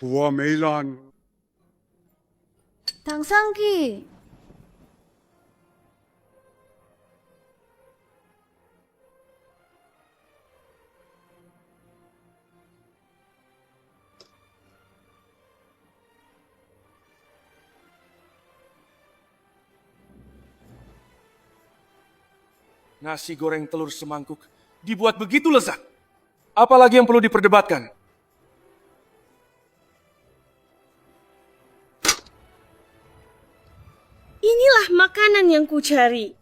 Huameilan. Tang Sangki. Nasi goreng telur semangkuk dibuat begitu lezat. Apalagi yang perlu diperdebatkan? Inilah makanan yang kucari.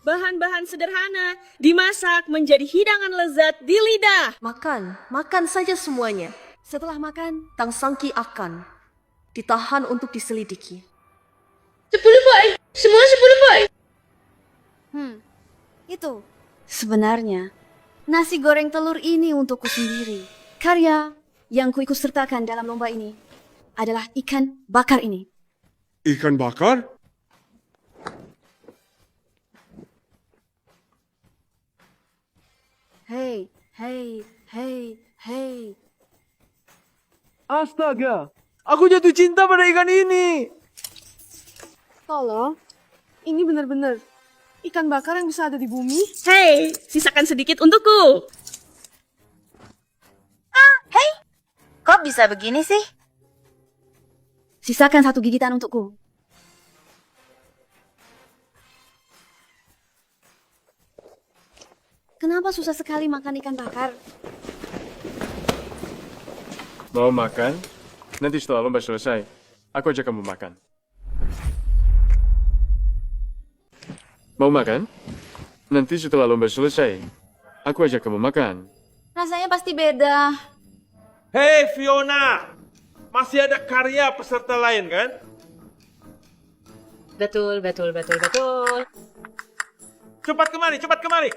Bahan-bahan sederhana dimasak menjadi hidangan lezat di lidah. Makan saja semuanya. Setelah makan, Tang Sangki akan ditahan untuk diselidiki. 10 poin. Semua 10 poin. Itu. Sebenarnya, nasi goreng telur ini untukku sendiri. Karya yang kuikut sertakan dalam lomba ini adalah ikan bakar ini. Ikan bakar? Hei, hei, hei, hei. Astaga, aku jatuh cinta pada ikan ini. Tolong, ini benar-benar ikan bakar yang bisa ada di bumi. Hei, sisakan sedikit untukku. Hei, kok bisa begini sih? Sisakan satu gigitan untukku. Kenapa susah sekali makan ikan bakar? Mau makan? Nanti setelah lomba selesai, aku ajak kamu makan. Mau makan? Nanti setelah lomba selesai, aku ajak kamu makan. Rasanya pasti beda. Hei Fiona, masih ada karya peserta lain kan? Betul. Cepat kemari.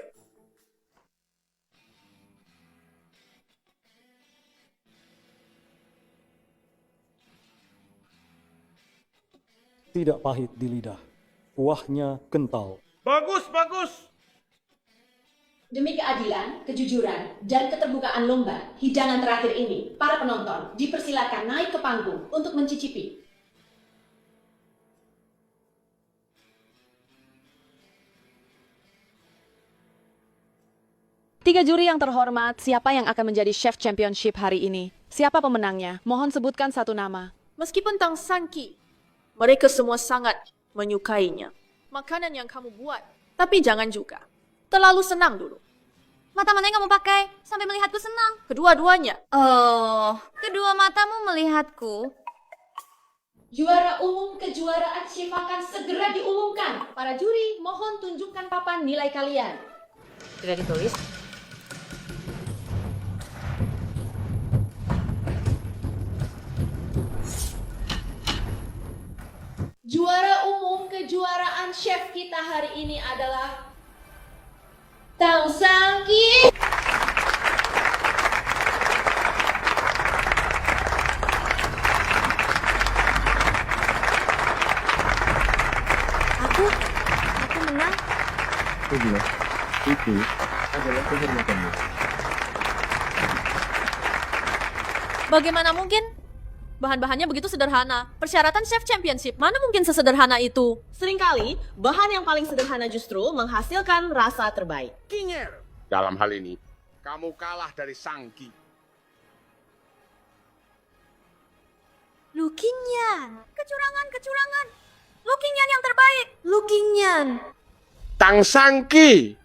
Tidak pahit di lidah, kuahnya kental. Bagus. Demi keadilan, kejujuran, dan keterbukaan lomba, hidangan terakhir ini, para penonton dipersilakan naik ke panggung untuk mencicipi. Tiga juri yang terhormat, siapa yang akan menjadi Chef Championship hari ini? Siapa pemenangnya? Mohon sebutkan satu nama. Meskipun Tang Sangki, mereka semua sangat menyukainya. Makanan yang kamu buat. Tapi jangan juga terlalu senang dulu. Mata mana yang kamu pakai sampai melihatku senang? Kedua-duanya. Oh, kedua matamu melihatku. Juara umum kejuaraan chef akan segera diumumkan. Para juri, mohon tunjukkan papan nilai kalian. Tidak ditulis. Juara umum kejuaraan chef kita hari ini adalah Tang Sangki. Aku menang. Itu adalah kehormatanmu. Bagaimana mungkin? Bahan-bahannya begitu sederhana. Persyaratan Chef Championship mana mungkin sesederhana itu? Seringkali, bahan yang paling sederhana justru menghasilkan rasa terbaik. Dalam hal ini, kamu kalah dari Sangki. Lukinyan. Kecurangan. Lukinyan yang terbaik. Lukinyan. Tang Sangki.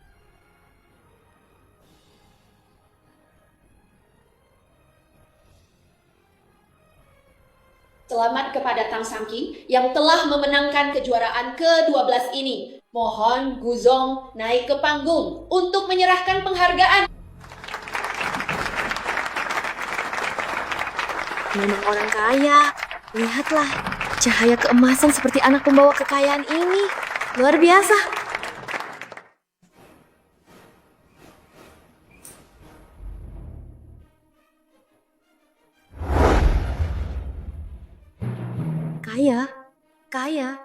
Selamat kepada Tang Sangki yang telah memenangkan kejuaraan ke-12 ini. Mohon Guzong naik ke panggung untuk menyerahkan penghargaan. Memang orang kaya. Lihatlah, cahaya keemasan seperti anak pembawa kekayaan ini. Luar biasa. Kaya.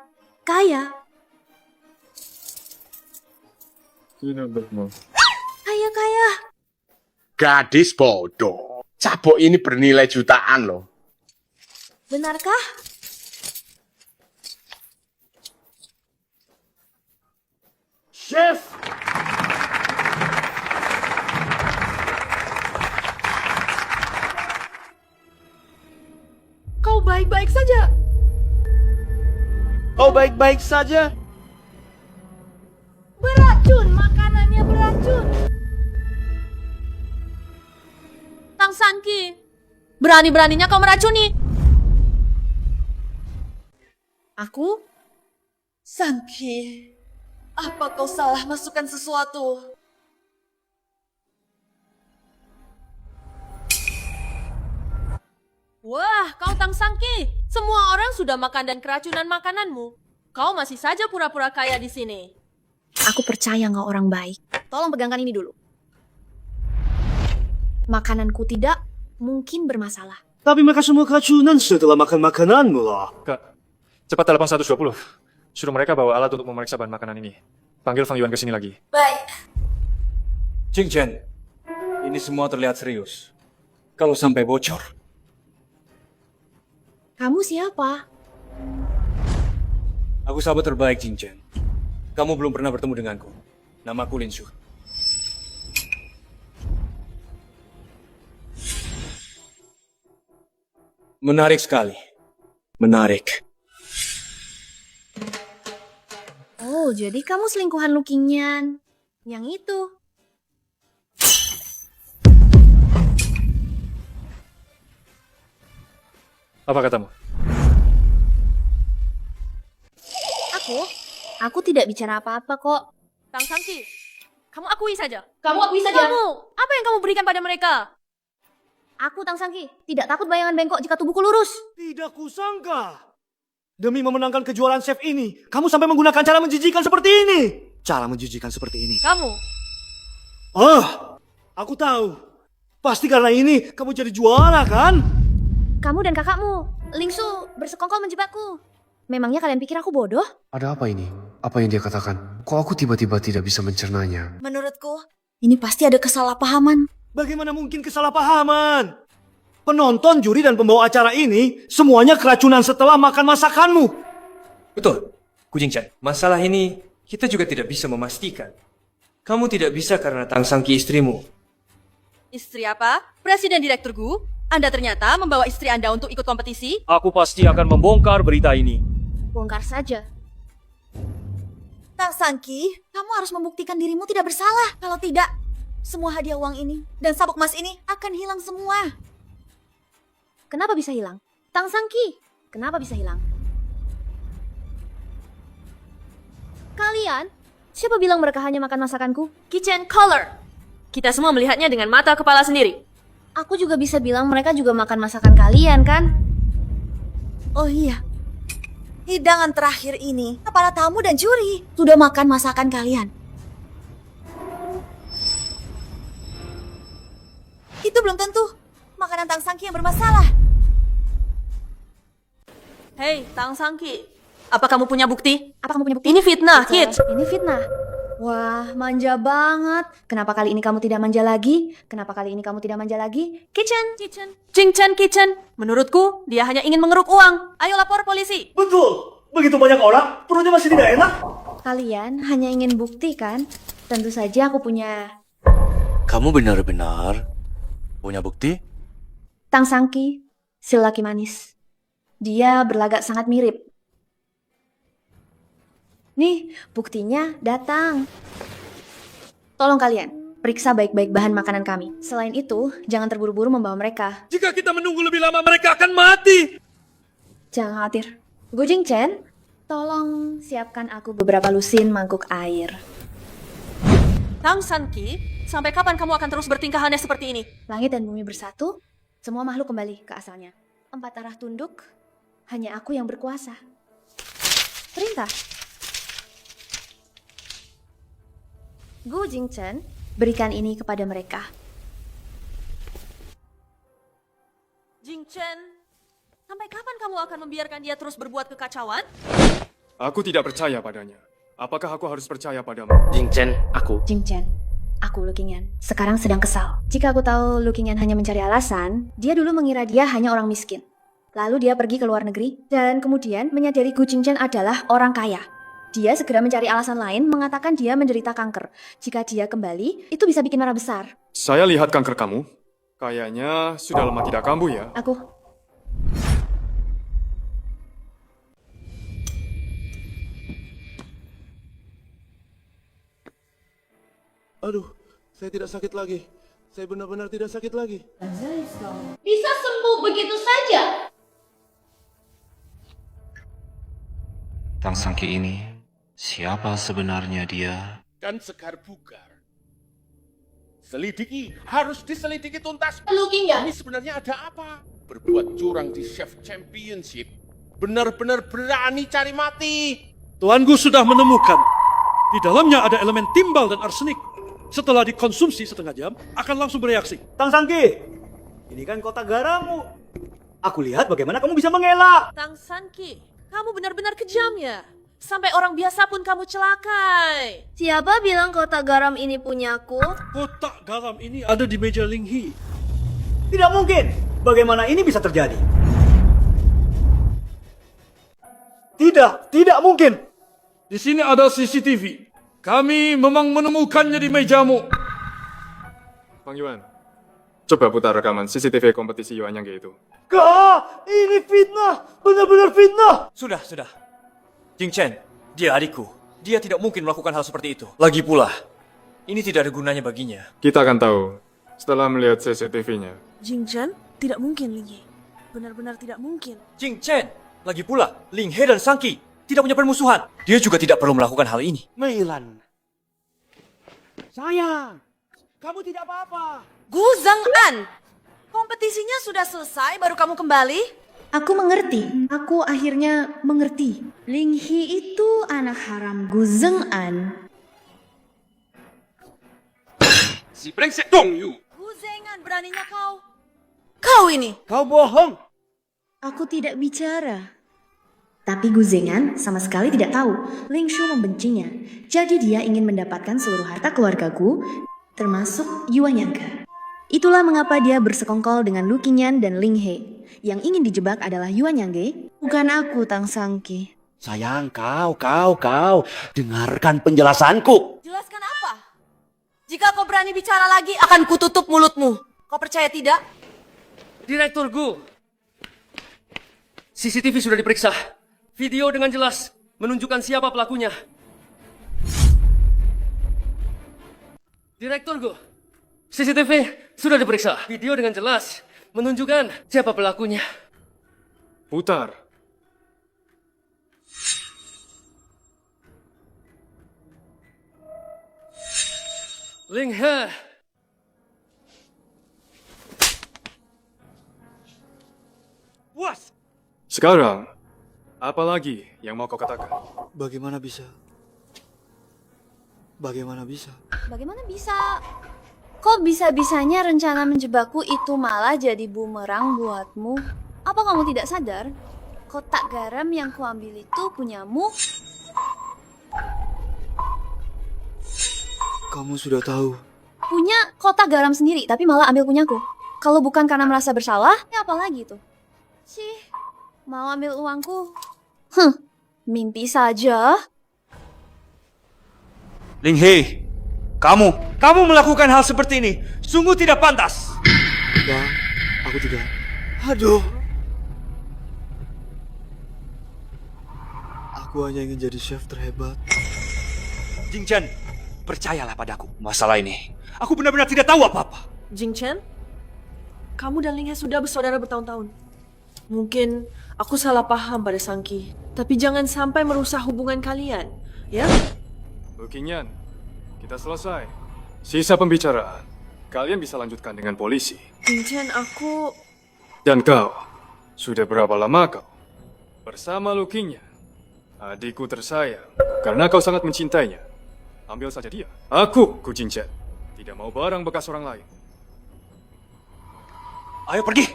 Kaya. Gadis bodoh. Cabok ini bernilai jutaan loh. Benarkah? Chef! Kau baik-baik saja. Beracun, makanannya beracun. Tang Sanki, berani-beraninya kau meracuni. Aku? Sanki, apa kau salah masukkan sesuatu? Wah, kau Tang Sanki, semua orang sudah makan dan keracunan makananmu. Kau masih saja pura-pura kaya di sini. Aku percaya kau orang baik. Tolong pegangkan ini dulu. Makananku tidak mungkin bermasalah. Tapi mereka semua keracunan setelah makan makananmu lah. Kak, cepat telepon 120. Suruh mereka bawa alat untuk memeriksa bahan makanan ini. Panggil Fang Yuan ke sini lagi. Baik. Jing Chen, ini semua terlihat serius. Kalau sampai bocor. Kamu siapa? Aku sahabat terbaik Jing Chen. Kamu belum pernah bertemu denganku. Namaku Lin Shu. Menarik sekali. Menarik. Oh, jadi kamu selingkuhan Lu Qingyan. Yang itu. Apa katamu? Aku tidak bicara apa-apa kok. Tang Sanki, kamu akui saja. Kamu akui saja. Apa yang kamu berikan pada mereka? Aku Tang Sanki, tidak takut bayangan bengkok jika tubuhku lurus. Tidak kusangka. Demi memenangkan kejuaraan chef ini, kamu sampai menggunakan cara menjijikan seperti ini. Cara menjijikan seperti ini. Kamu? Aku tahu. Pasti karena ini kamu jadi juara kan? Kamu dan kakakmu, Lingsu, bersekongkol menjebakku. Memangnya kalian pikir aku bodoh? Ada apa ini? Apa yang dia katakan? Kok aku tiba-tiba tidak bisa mencernanya? Menurutku, ini pasti ada kesalahpahaman. Bagaimana mungkin kesalahpahaman? Penonton, juri, dan pembawa acara ini semuanya keracunan setelah makan masakanmu. Betul, Ku Jing Chen. Masalah ini kita juga tidak bisa memastikan. Kamu tidak bisa karena Tang Sanki istrimu. Istri apa? Presiden Direktur Gu? Anda ternyata membawa istri Anda untuk ikut kompetisi? Aku pasti akan membongkar berita ini. Bongkar saja. Tang Sanki, kamu harus membuktikan dirimu tidak bersalah. Kalau tidak, semua hadiah uang ini dan sabuk emas ini akan hilang semua. Kenapa bisa hilang? Tang Sanki, kenapa bisa hilang? Kalian? Siapa bilang mereka hanya makan masakanku? Kitchen color. Kita semua melihatnya dengan mata kepala sendiri. Aku juga bisa bilang mereka juga makan masakan kalian, kan? Oh iya. Hidangan terakhir ini, para tamu dan juri sudah makan masakan kalian. Itu belum tentu makanan Tang Sanki yang bermasalah. Hei, Tang Sanki. Apa kamu punya bukti? Apa kamu punya bukti? Ini fitnah, Kit. Ini fitnah. Wah, manja banget. Kenapa kali ini kamu tidak manja lagi? Kenapa kali ini kamu tidak manja lagi? Kitchen. Jing Chen Kitchen. Menurutku, dia hanya ingin mengeruk uang. Ayo lapor polisi. Betul. Begitu banyak orang, perutnya masih tidak enak. Kalian hanya ingin bukti, kan? Tentu saja aku punya... Kamu benar-benar punya bukti? Tang Sanki, si laki manis. Dia berlagak sangat mirip. Nih, buktinya datang. Tolong kalian, periksa baik-baik bahan makanan kami. Selain itu, jangan terburu-buru membawa mereka. Jika kita menunggu lebih lama, mereka akan mati. Jangan khawatir. Gu Jing Chen, tolong siapkan aku beberapa lusin mangkuk air. Tang Sanki, sampai kapan kamu akan terus bertingkah aneh seperti ini? Langit dan bumi bersatu, semua makhluk kembali ke asalnya. 4 arah tunduk, hanya aku yang berkuasa. Perintah. Gu Jing Chen, berikan ini kepada mereka. Jing Chen, sampai kapan kamu akan membiarkan dia terus berbuat kekacauan? Aku tidak percaya padanya. Apakah aku harus percaya padamu? Jing Chen, aku. Jing Chen, aku Lu Qingyan. Sekarang sedang kesal. Jika aku tahu Lu Qingyan hanya mencari alasan, dia dulu mengira dia hanya orang miskin. Lalu dia pergi ke luar negeri, dan kemudian menyadari Gu Jing Chen adalah orang kaya. Dia segera mencari alasan lain, mengatakan dia menderita kanker. Jika dia kembali, itu bisa bikin marah besar. Saya lihat kanker kamu. Kayaknya sudah lama tidak kambuh ya. Aku... Aduh, saya tidak sakit lagi. Saya benar-benar tidak sakit lagi. Bisa sembuh begitu saja? Tang Sangki ini, siapa sebenarnya dia? Dan Sekar Bugar. Selidiki, harus diselidiki tuntas. Lukinya. Ini sebenarnya ada apa? Berbuat curang di Chef Championship. Benar-benar berani cari mati. Tuanku sudah menemukan. Di dalamnya ada elemen timbal dan arsenik. Setelah dikonsumsi setengah jam, akan langsung bereaksi. Tang Sangki, ini kan kota garammu. Aku lihat bagaimana kamu bisa mengelak. Tang Sangki, kamu benar-benar kejam ya? Sampai orang biasa pun kamu celakai. Siapa bilang kotak garam ini punyaku? Kotak garam ini ada di meja Ling He. Tidak mungkin. Bagaimana ini bisa terjadi? Tidak mungkin. Di sini ada CCTV. Kami memang menemukannya di mejamu. Bang Yuan, coba putar rekaman CCTV kompetisi Yuan Yang itu. Kak, ini fitnah. Benar-benar fitnah. Sudah. Jing Chen, dia adikku. Dia tidak mungkin melakukan hal seperti itu. Lagi pula, ini tidak ada gunanya baginya. Kita akan tahu setelah melihat CCTV-nya. Jing Chen, tidak mungkin Ling He. Benar-benar tidak mungkin. Jing Chen, lagi pula, Ling He dan Sangki tidak punya permusuhan. Dia juga tidak perlu melakukan hal ini. Meilan. Sayang, kamu tidak apa-apa. Gu Zheng An, kompetisinya sudah selesai baru kamu kembali? Aku mengerti. Aku akhirnya mengerti. Ling He itu anak haram Gu Zheng An. Si brengsek Dong Yu. Gu Zheng An, beraninya kau. Kau ini. Kau bohong. Aku tidak bicara. Tapi Gu Zhengan sama sekali tidak tahu Ling Shu membencinya. Jadi dia ingin mendapatkan seluruh harta keluarga Gu, termasuk Yuan Yangge. Itulah mengapa dia bersekongkol dengan Lu Qingyan dan Ling He. Yang ingin dijebak adalah Yuan Yangge, bukan aku, Tang Sangki. Sayang, kau. Dengarkan penjelasanku. Jelaskan apa? Jika kau berani bicara lagi, akan kututup mulutmu. Kau percaya tidak? Direktur Gu, CCTV sudah diperiksa. Video dengan jelas menunjukkan siapa pelakunya. Direktur Gu, CCTV sudah diperiksa. Video dengan jelas menunjukkan siapa pelakunya. Putar. Ling He. Puas. Sekarang, apa lagi yang mau kau katakan? Bagaimana bisa? Bagaimana bisa? Kok bisa-bisanya rencana menjebakku itu malah jadi bumerang buatmu? Apa kamu tidak sadar? Kotak garam yang kuambil itu punyamu? Kamu sudah tahu. Punya kotak garam sendiri, tapi malah ambil punyaku. Kalau bukan karena merasa bersalah, ya apa lagi tuh? Mau ambil uangku? Mimpi saja. Ling He, kamu melakukan hal seperti ini. Sungguh tidak pantas. Bang, aku tidak. Aduh. Aku hanya ingin jadi chef terhebat. Jing Chen, percayalah padaku. Masalah ini, aku benar-benar tidak tahu apa-apa. Jing Chen, kamu dan Ling He sudah bersaudara bertahun-tahun. Mungkin aku salah paham pada Sangki. Tapi jangan sampai merusak hubungan kalian, ya? Lu Qingyan, kita selesai. Sisa pembicaraan. Kalian bisa lanjutkan dengan polisi. Jing Chen, aku... Dan kau, sudah berapa lama kau bersama Lu Qingyan? Adikku tersayang, karena kau sangat mencintainya. Ambil saja dia. Aku, Gu Jingchen, tidak mau barang bekas orang lain. Ayo pergi.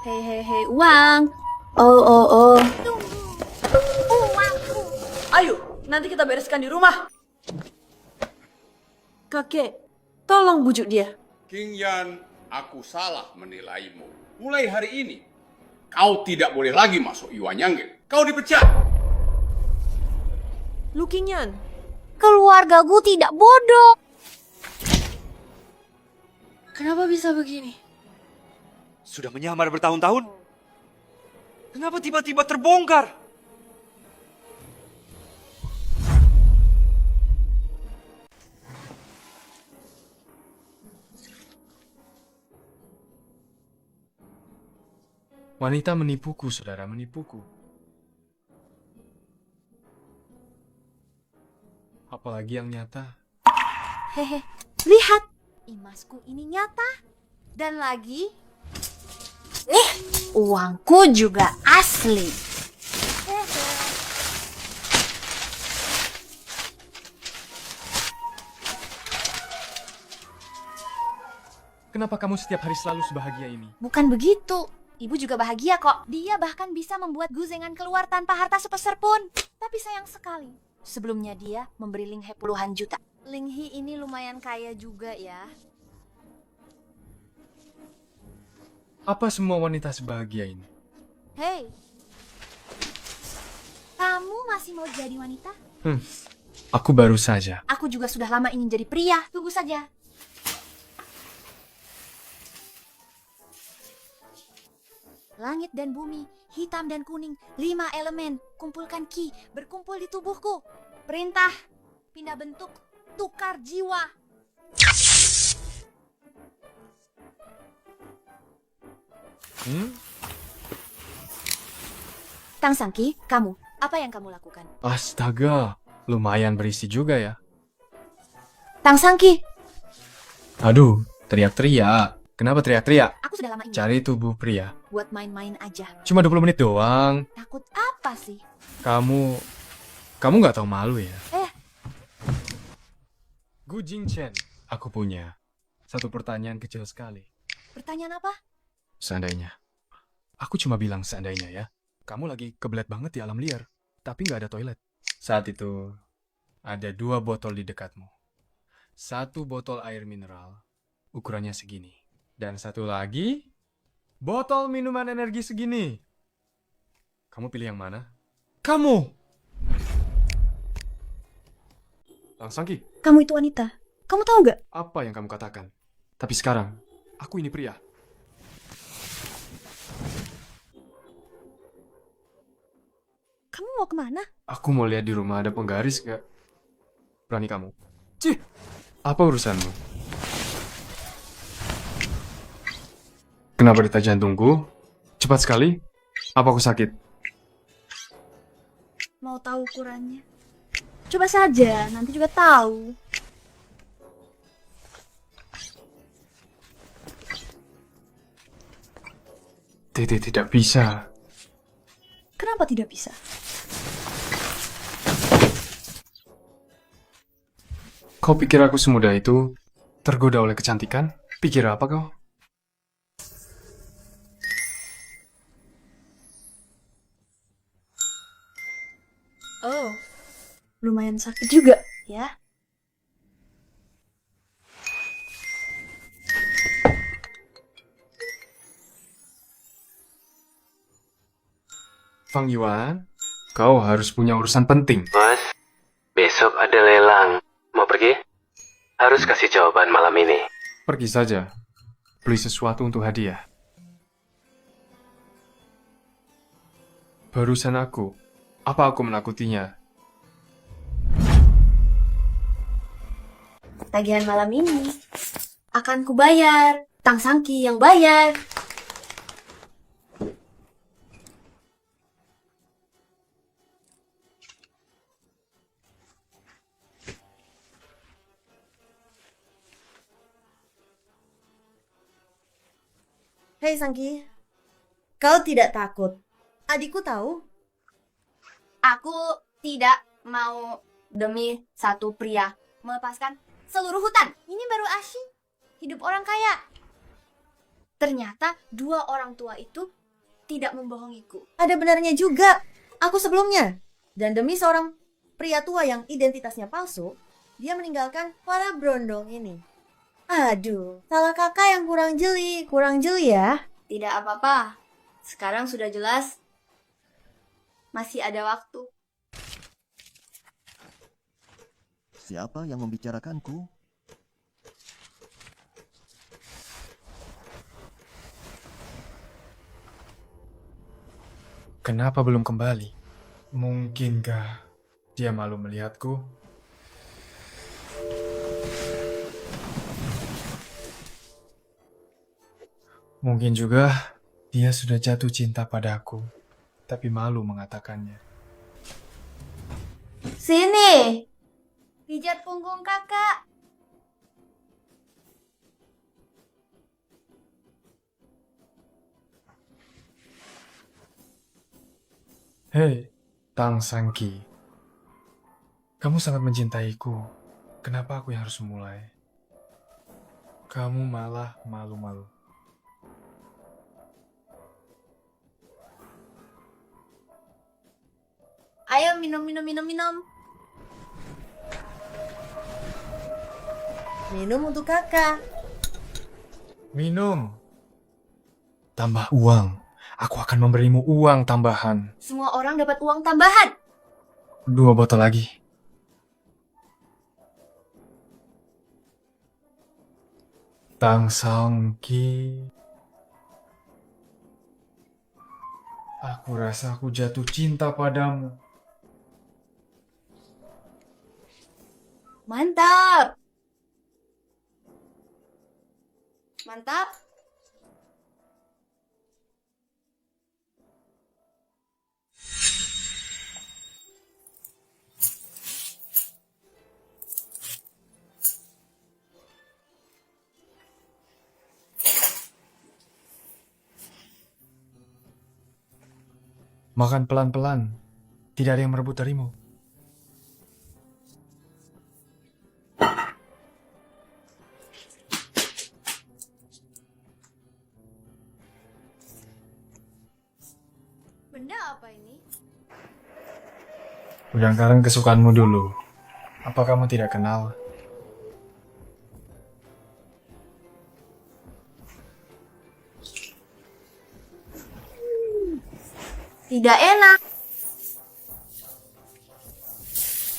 Hei, uang. Oh. Ayo, nanti kita bereskan di rumah. Kakek, tolong bujuk dia. Qingyan, aku salah menilaimu. Mulai hari ini, kau tidak boleh lagi masuk Yuan Yangge. Kau dipecat. Lu Qingyan, Keluargaku tidak bodoh. Kenapa bisa begini? Sudah menyamar bertahun-tahun. Kenapa tiba-tiba terbongkar? Wanita menipuku, saudara, menipuku. Apalagi yang nyata. Hehe, lihat. Imasku ini nyata. Dan lagi, nih, uangku juga asli. Kenapa kamu setiap hari selalu sebahagia ini? Bukan begitu. Ibu juga bahagia kok. Dia bahkan bisa membuat Guzengan keluar tanpa harta sepeser pun. Tapi sayang sekali, sebelumnya dia memberi Linghe puluhan juta. Linghe ini lumayan kaya juga ya. Apa semua wanita sebahagia ini? Hei, kamu masih mau jadi wanita? Aku baru saja. Aku juga sudah lama ingin jadi pria. Tunggu saja. Langit dan bumi, hitam dan kuning, 5 elemen, kumpulkan ki, berkumpul di tubuhku. Perintah, pindah bentuk, tukar jiwa. Tang Sangki, kamu, apa yang kamu lakukan? Astaga, lumayan berisi juga ya. Tang Sangki, Aduh, teriak-teriak. Kenapa teriak-teriak? aku sudah lama ingin Cari tubuh pria. buat main-main aja. Cuma 20 menit doang. Takut apa sih? Kamu nggak tahu malu ya? Gu Jingchen, aku punya satu pertanyaan kecil sekali. Pertanyaan apa? Seandainya, aku cuma bilang seandainya ya, kamu lagi kebelet banget di alam liar, tapi nggak ada toilet. Saat itu, ada 2 botol di dekatmu. 1 botol air mineral, ukurannya segini. Dan 1 lagi, botol minuman energi segini. Kamu pilih yang mana? Kamu! Tang Sangki, Kamu itu wanita. Kamu tahu gak? apa yang kamu katakan? Tapi sekarang, aku ini pria. Kamu mau kemana? Aku mau lihat di rumah ada penggaris gak? Berani kamu? Cih! Apa urusanmu? Kenapa detak jantungku? Cepat sekali? Apa aku sakit? Mau tahu ukurannya? Coba saja, nanti juga tahu. Tidak bisa. Kenapa tidak bisa? Kau pikir aku semudah itu? Tergoda oleh kecantikan? Pikir apa kau? Oh, lumayan sakit juga, ya. Fang Yuan, kau harus punya urusan penting. Mas, besok ada lelang. Mau pergi? Harus kasih jawaban malam ini. Pergi saja. Beli sesuatu untuk hadiah. Barusan aku. Apa aku menakutinya? Tagihan malam ini akan kubayar. Tang Sangki yang bayar. Hei Sangki, kau tidak takut? Adikku tahu. Aku tidak mau demi satu pria melepaskan seluruh hutan. Ini baru asyik hidup orang kaya. Ternyata 2 orang tua itu tidak membohongiku. Ada benarnya juga. Aku sebelumnya. Dan demi seorang pria tua yang identitasnya palsu, dia meninggalkan para berondong ini. Aduh, salah kakak yang kurang jeli ya. Tidak apa-apa. Sekarang sudah jelas. Masih ada waktu. Siapa yang membicarakanku? Kenapa belum kembali? Mungkinkah dia malu melihatku? Mungkin juga Dia sudah jatuh cinta padaku, tapi malu mengatakannya. Sini. Pijat punggung kakak. Hei, Tang Sangki. Kamu sangat mencintaiku. Kenapa aku yang harus mulai? Kamu malah malu-malu. Ayo minum. Minum untuk kakak. Minum. Tambah uang. Aku akan memberimu uang tambahan. Semua orang dapat uang tambahan. 2 botol lagi. Tang Sangki. Aku rasa aku jatuh cinta padamu. Mantap. Mantap. Makan pelan-pelan. Tidak ada yang merebut darimu. Benda apa ini? Udang karang kesukaanmu dulu. Apa kamu tidak kenal? Tidak enak.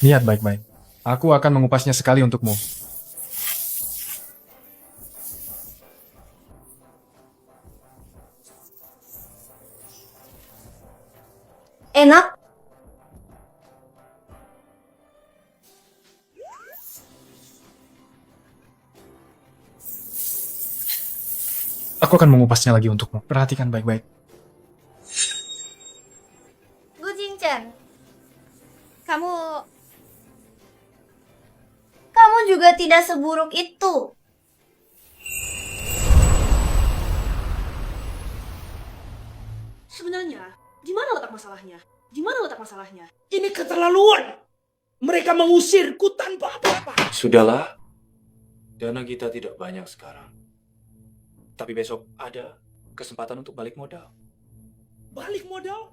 Lihat baik-baik. Aku akan mengupasnya sekali untukmu. Enak. Aku akan mengupasnya lagi untukmu. Perhatikan baik-baik. Gu Jingchen. Kamu juga tidak seburuk itu. Sebenarnya, di mana letak masalahnya? Di mana letak masalahnya? Ini keterlaluan. Mereka mengusirku tanpa apa-apa. Sudahlah. Dana kita tidak banyak sekarang. Tapi besok ada kesempatan untuk balik modal. Balik modal?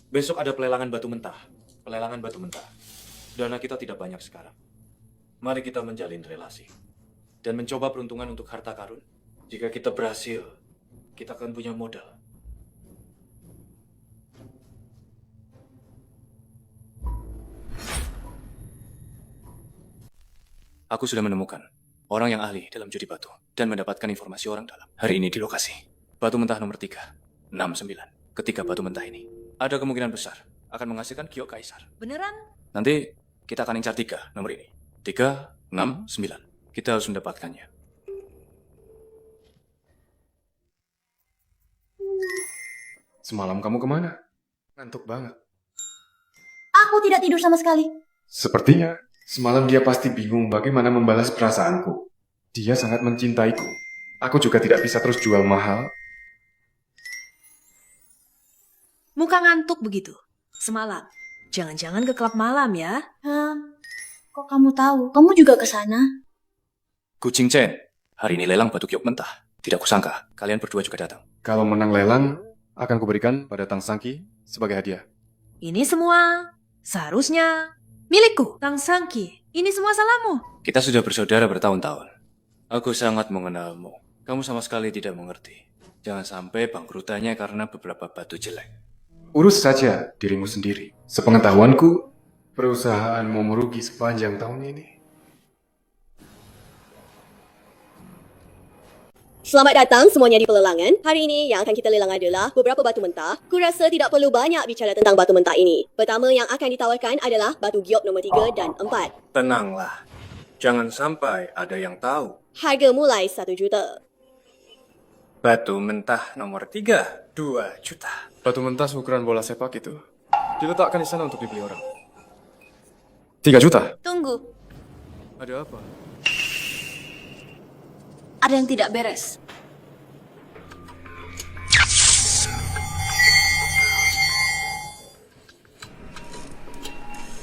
Besok ada pelelangan batu mentah. Pelelangan batu mentah. Dana kita tidak banyak sekarang. Mari kita menjalin relasi. Dan mencoba peruntungan untuk harta karun. Jika kita berhasil, kita akan punya modal. Aku sudah menemukan orang yang ahli dalam judi batu dan mendapatkan informasi orang dalam. Hari ini di lokasi. Batu mentah nomor 3, 69. Ketika batu mentah ini, ada kemungkinan besar akan menghasilkan giok kaisar. Beneran? Nanti kita akan incar 3 nomor ini. 3, 6, 9. Kita harus mendapatkannya. Semalam kamu kemana? Ngantuk banget. Aku tidak tidur sama sekali. Sepertinya semalam dia pasti bingung bagaimana membalas perasaanku. Dia sangat mencintaiku. Aku juga tidak bisa terus jual mahal. Muka ngantuk begitu. Semalam. Jangan-jangan ke klub malam ya? Kok kamu tahu? Kamu juga ke sana? Kucing Chen, hari ini lelang batu giok mentah. Tidak kusangka, kalian berdua juga datang. Kalau menang lelang, akan kuberikan pada Tang Sangki sebagai hadiah. Ini semua seharusnya milikku, Tang Sangki. Ini semua salahmu. Kita sudah bersaudara bertahun-tahun. Aku sangat mengenalmu. Kamu sama sekali tidak mengerti. Jangan sampai bangkrutannya karena beberapa batu jelek. Urus saja dirimu sendiri. Sepengetahuanku, perusahaanmu merugi sepanjang tahun ini. Selamat datang semuanya di pelelangan. Hari ini yang akan kita lelang adalah beberapa batu mentah. Kurasa tidak perlu banyak bicara tentang batu mentah ini. Pertama yang akan ditawarkan adalah batu giok nomor 3 dan 4. Tenanglah. Jangan sampai ada yang tahu. Harga mulai 1 juta. Batu mentah nomor 3, 2 juta. Batu mentah ukuran bola sepak itu diletakkan di sana untuk dibeli orang. 3 juta? Tunggu, Ada apa? ada yang tidak beres.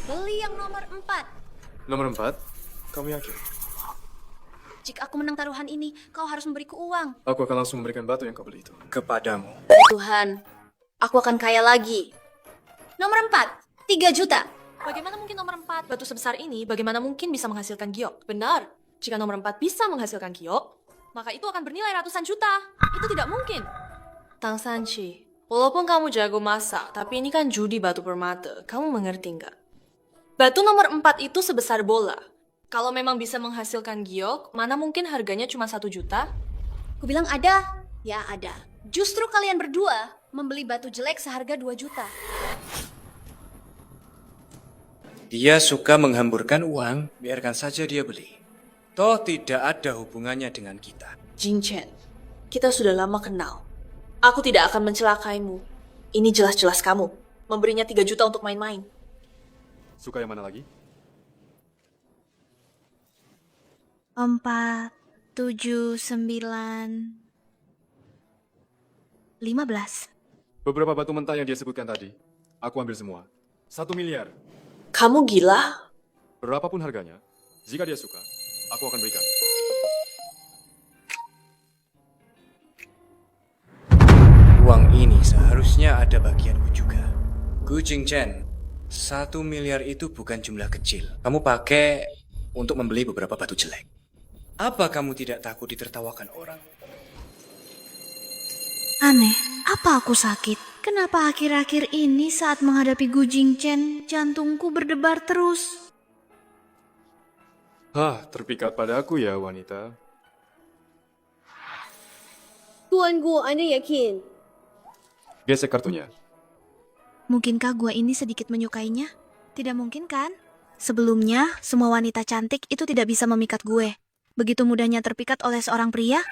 Beli yang nomor 4. Nomor 4? Kamu yakin? Jika aku menang taruhan ini, kau harus memberiku uang. Aku akan langsung memberikan batu yang kau beli itu. Kepadamu. Tuhan, aku akan kaya lagi. Nomor 4, 3 juta. Bagaimana mungkin nomor 4 batu sebesar ini, bagaimana mungkin bisa menghasilkan giok? Benar, jika nomor 4 bisa menghasilkan giok, maka itu akan bernilai ratusan juta. Itu tidak mungkin. Tang Sanchi, walaupun kamu jago masak, tapi ini kan judi batu permata. Kamu mengerti nggak? Batu nomor 4 itu sebesar bola. Kalau memang bisa menghasilkan giok, mana mungkin harganya cuma 1 juta? Aku bilang ada, ya ada. Justru kalian berdua membeli batu jelek seharga 2 juta. Dia suka menghamburkan uang, biarkan saja dia beli. Toh tidak ada hubungannya dengan kita. Jing Chen, kita sudah lama kenal. Aku tidak akan mencelakaimu. Ini jelas-jelas kamu. Memberinya 3 juta untuk main-main. Suka yang mana lagi? 4, 7, 9, 15. Beberapa batu mentah yang dia sebutkan tadi, aku ambil semua. 1 miliar. Kamu gila? Berapapun harganya, jika dia suka, aku akan berikan. Uang ini seharusnya ada bagianku juga. Gu Jingchen, 1 miliar itu bukan jumlah kecil. Kamu pakai untuk membeli beberapa batu jelek. Apa kamu tidak takut ditertawakan orang? Aneh, apa aku sakit? Kenapa akhir-akhir ini saat menghadapi Gu Jingchen, jantungku berdebar terus? Terpikat pada aku ya, wanita. Tuan Gu, Anda yakin? Gesek kartunya. Mungkinkah gua ini sedikit menyukainya? Tidak mungkin kan? Sebelumnya, semua wanita cantik itu tidak bisa memikat gue. Begitu mudahnya terpikat oleh seorang pria.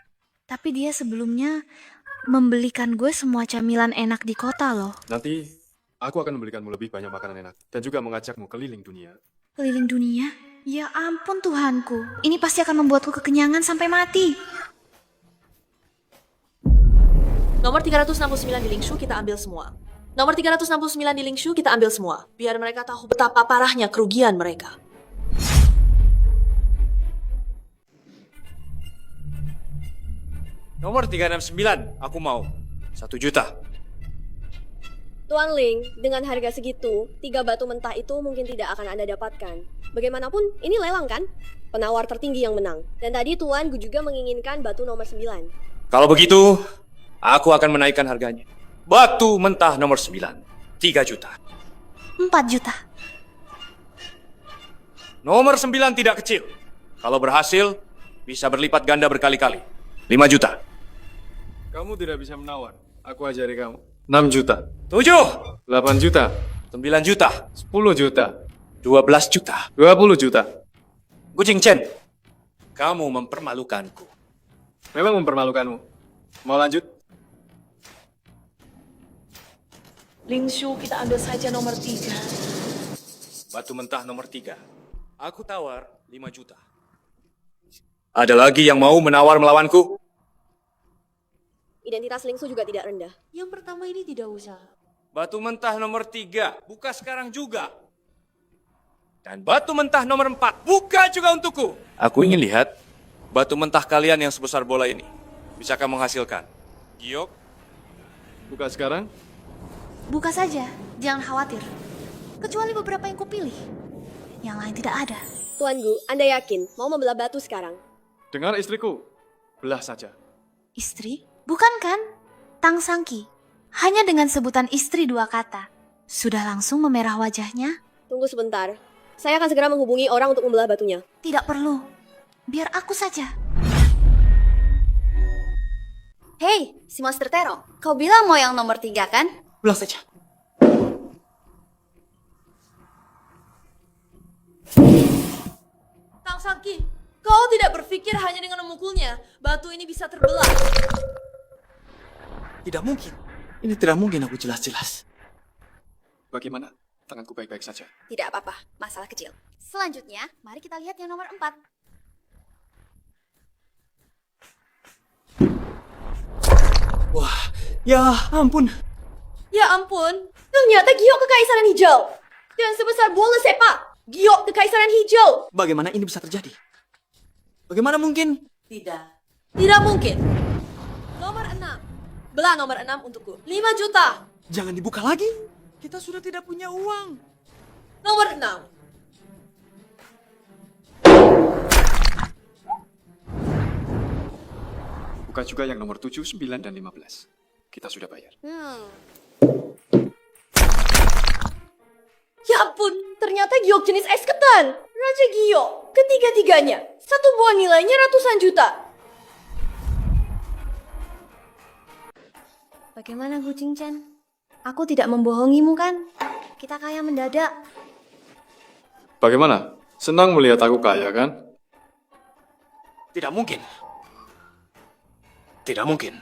Tapi dia sebelumnya membelikan gue semua camilan enak di kota loh. Nanti, aku akan membelikanmu lebih banyak makanan enak. Dan juga mengajakmu keliling dunia. Keliling dunia? Ya ampun Tuhanku. Ini pasti akan membuatku kekenyangan sampai mati. Nomor 369 di Lingshu kita ambil semua. Nomor 369 di Lingshu kita ambil semua. Biar mereka tahu betapa parahnya kerugian mereka. Nomor 369, aku mau. 1 juta. Tuan Ling, dengan harga segitu, 3 batu mentah itu mungkin tidak akan Anda dapatkan. Bagaimanapun, ini lelang kan? Penawar tertinggi yang menang. Dan tadi Tuan Gu juga menginginkan batu nomor 9. Kalau begitu, aku akan menaikkan harganya. Batu mentah nomor 9, 3 juta. 4 juta. Nomor 9 tidak kecil. Kalau berhasil, bisa berlipat ganda berkali-kali. 5 juta. Kamu tidak bisa menawar. Aku ajari kamu. 6 juta. 7. 8 juta. 9 juta. 10 juta. 12 juta. 20 juta. Gu Jingchen, kamu mempermalukanku. Memang mempermalukanmu. Mau lanjut? Lingshu kita ambil saja nomor 3. Batu mentah nomor 3. Aku tawar 5 juta. Ada lagi yang mau menawar melawanku? Identitas Lingsu juga tidak rendah. Yang pertama ini tidak usah. Batu mentah nomor 3, buka sekarang juga. Dan batu mentah nomor 4, buka juga untukku. Aku ingin lihat batu mentah kalian yang sebesar bola ini. Bisakah menghasilkan giok? Buka sekarang? Buka saja, jangan khawatir. Kecuali beberapa yang kupilih. Yang lain tidak ada. Tuan Gu, Anda yakin mau membelah batu sekarang? Dengar istriku, belah saja. Istri? Bukan kan? Tang Sangki. Hanya dengan sebutan istri 2 kata. Sudah langsung memerah wajahnya? Tunggu sebentar. Saya akan segera menghubungi orang untuk membelah batunya. Tidak perlu. Biar aku saja. Hei, si Monster Tero. Kau bilang mau yang nomor 3 kan? Belah saja. Tang Sangki, kau tidak berpikir hanya dengan memukulnya, batu ini bisa terbelah. Tidak mungkin. Ini tidak mungkin aku jelas-jelas. Bagaimana? Tanganku baik-baik saja. Tidak apa-apa, masalah kecil. Selanjutnya, mari kita lihat yang nomor 4. Wah, ya ampun. Ya ampun, ternyata giok kekaisaran hijau. Dan sebesar bola sepak, giok kekaisaran hijau. Bagaimana ini bisa terjadi? Bagaimana mungkin? Tidak. Tidak mungkin. Nomor 6. Belah nomor 6 untukku. 5 juta. Jangan dibuka lagi. Kita sudah tidak punya uang. Nomor 6. Buka juga yang nomor 7, 9, dan 15. Kita sudah bayar. Ya ampun, ternyata giok jenis es ketan. Raja giok, ketiga-tiganya. Satu buah nilainya ratusan juta. Bagaimana Gu Jingchen? Aku tidak membohongimu kan? Kita kaya mendadak. Bagaimana? Senang melihat aku kaya, kan? Tidak mungkin. Tidak mungkin.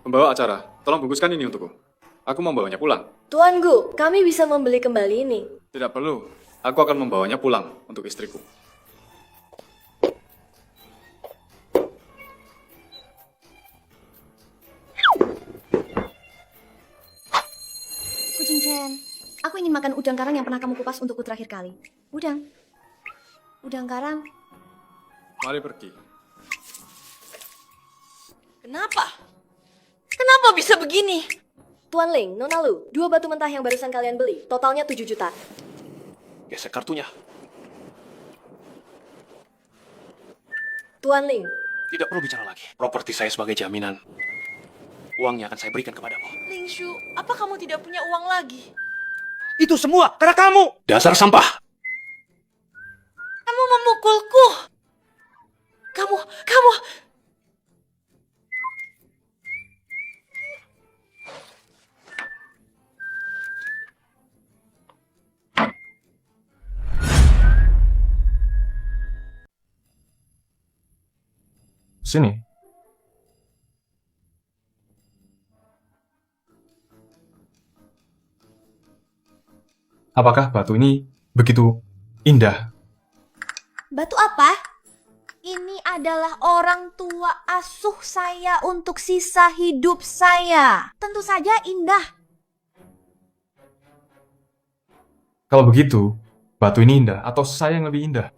Pembawa acara, tolong bungkuskan ini untukku. Aku membawanya pulang. Tuan Gu, kami bisa membeli kembali ini. Tidak perlu. Aku akan membawanya pulang untuk istriku. Gu Jingchen, aku ingin makan udang karang yang pernah kamu kupas untukku terakhir kali. Udang. Udang karang. Mari pergi. Kenapa? Kenapa bisa begini? Tuan Ling, Nona Lu, 2 batu mentah yang barusan kalian beli, totalnya 7 juta. Gesek kartunya. Tuan Ling, Tidak perlu bicara lagi. Properti saya sebagai jaminan. Uangnya akan saya berikan kepadamu. Ling Shu, apa kamu tidak punya uang lagi? Itu semua karena kamu. Dasar sampah. Kamu memukulku. Kamu. Sini. Apakah batu ini begitu indah? Batu apa? Ini adalah orang tua asuh saya untuk sisa hidup saya. Tentu saja indah. Kalau begitu, batu ini indah atau saya yang lebih indah?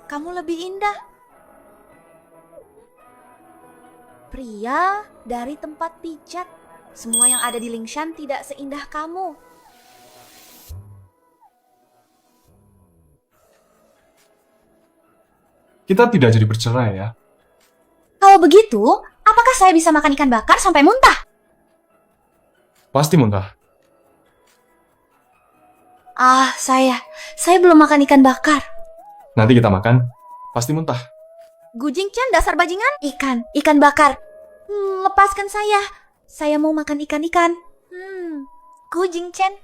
Kamu lebih indah. Pria dari tempat pijat. Semua yang ada di Lingshan tidak seindah kamu. Kita tidak jadi bercerai ya. Kalau begitu, apakah saya bisa makan ikan bakar sampai muntah? Pasti muntah. Saya belum makan ikan bakar. Nanti kita makan, pasti muntah. Gu Jingchen, dasar bajingan. Ikan bakar. Lepaskan saya. Saya mau makan ikan-ikan. Gu Jingchen.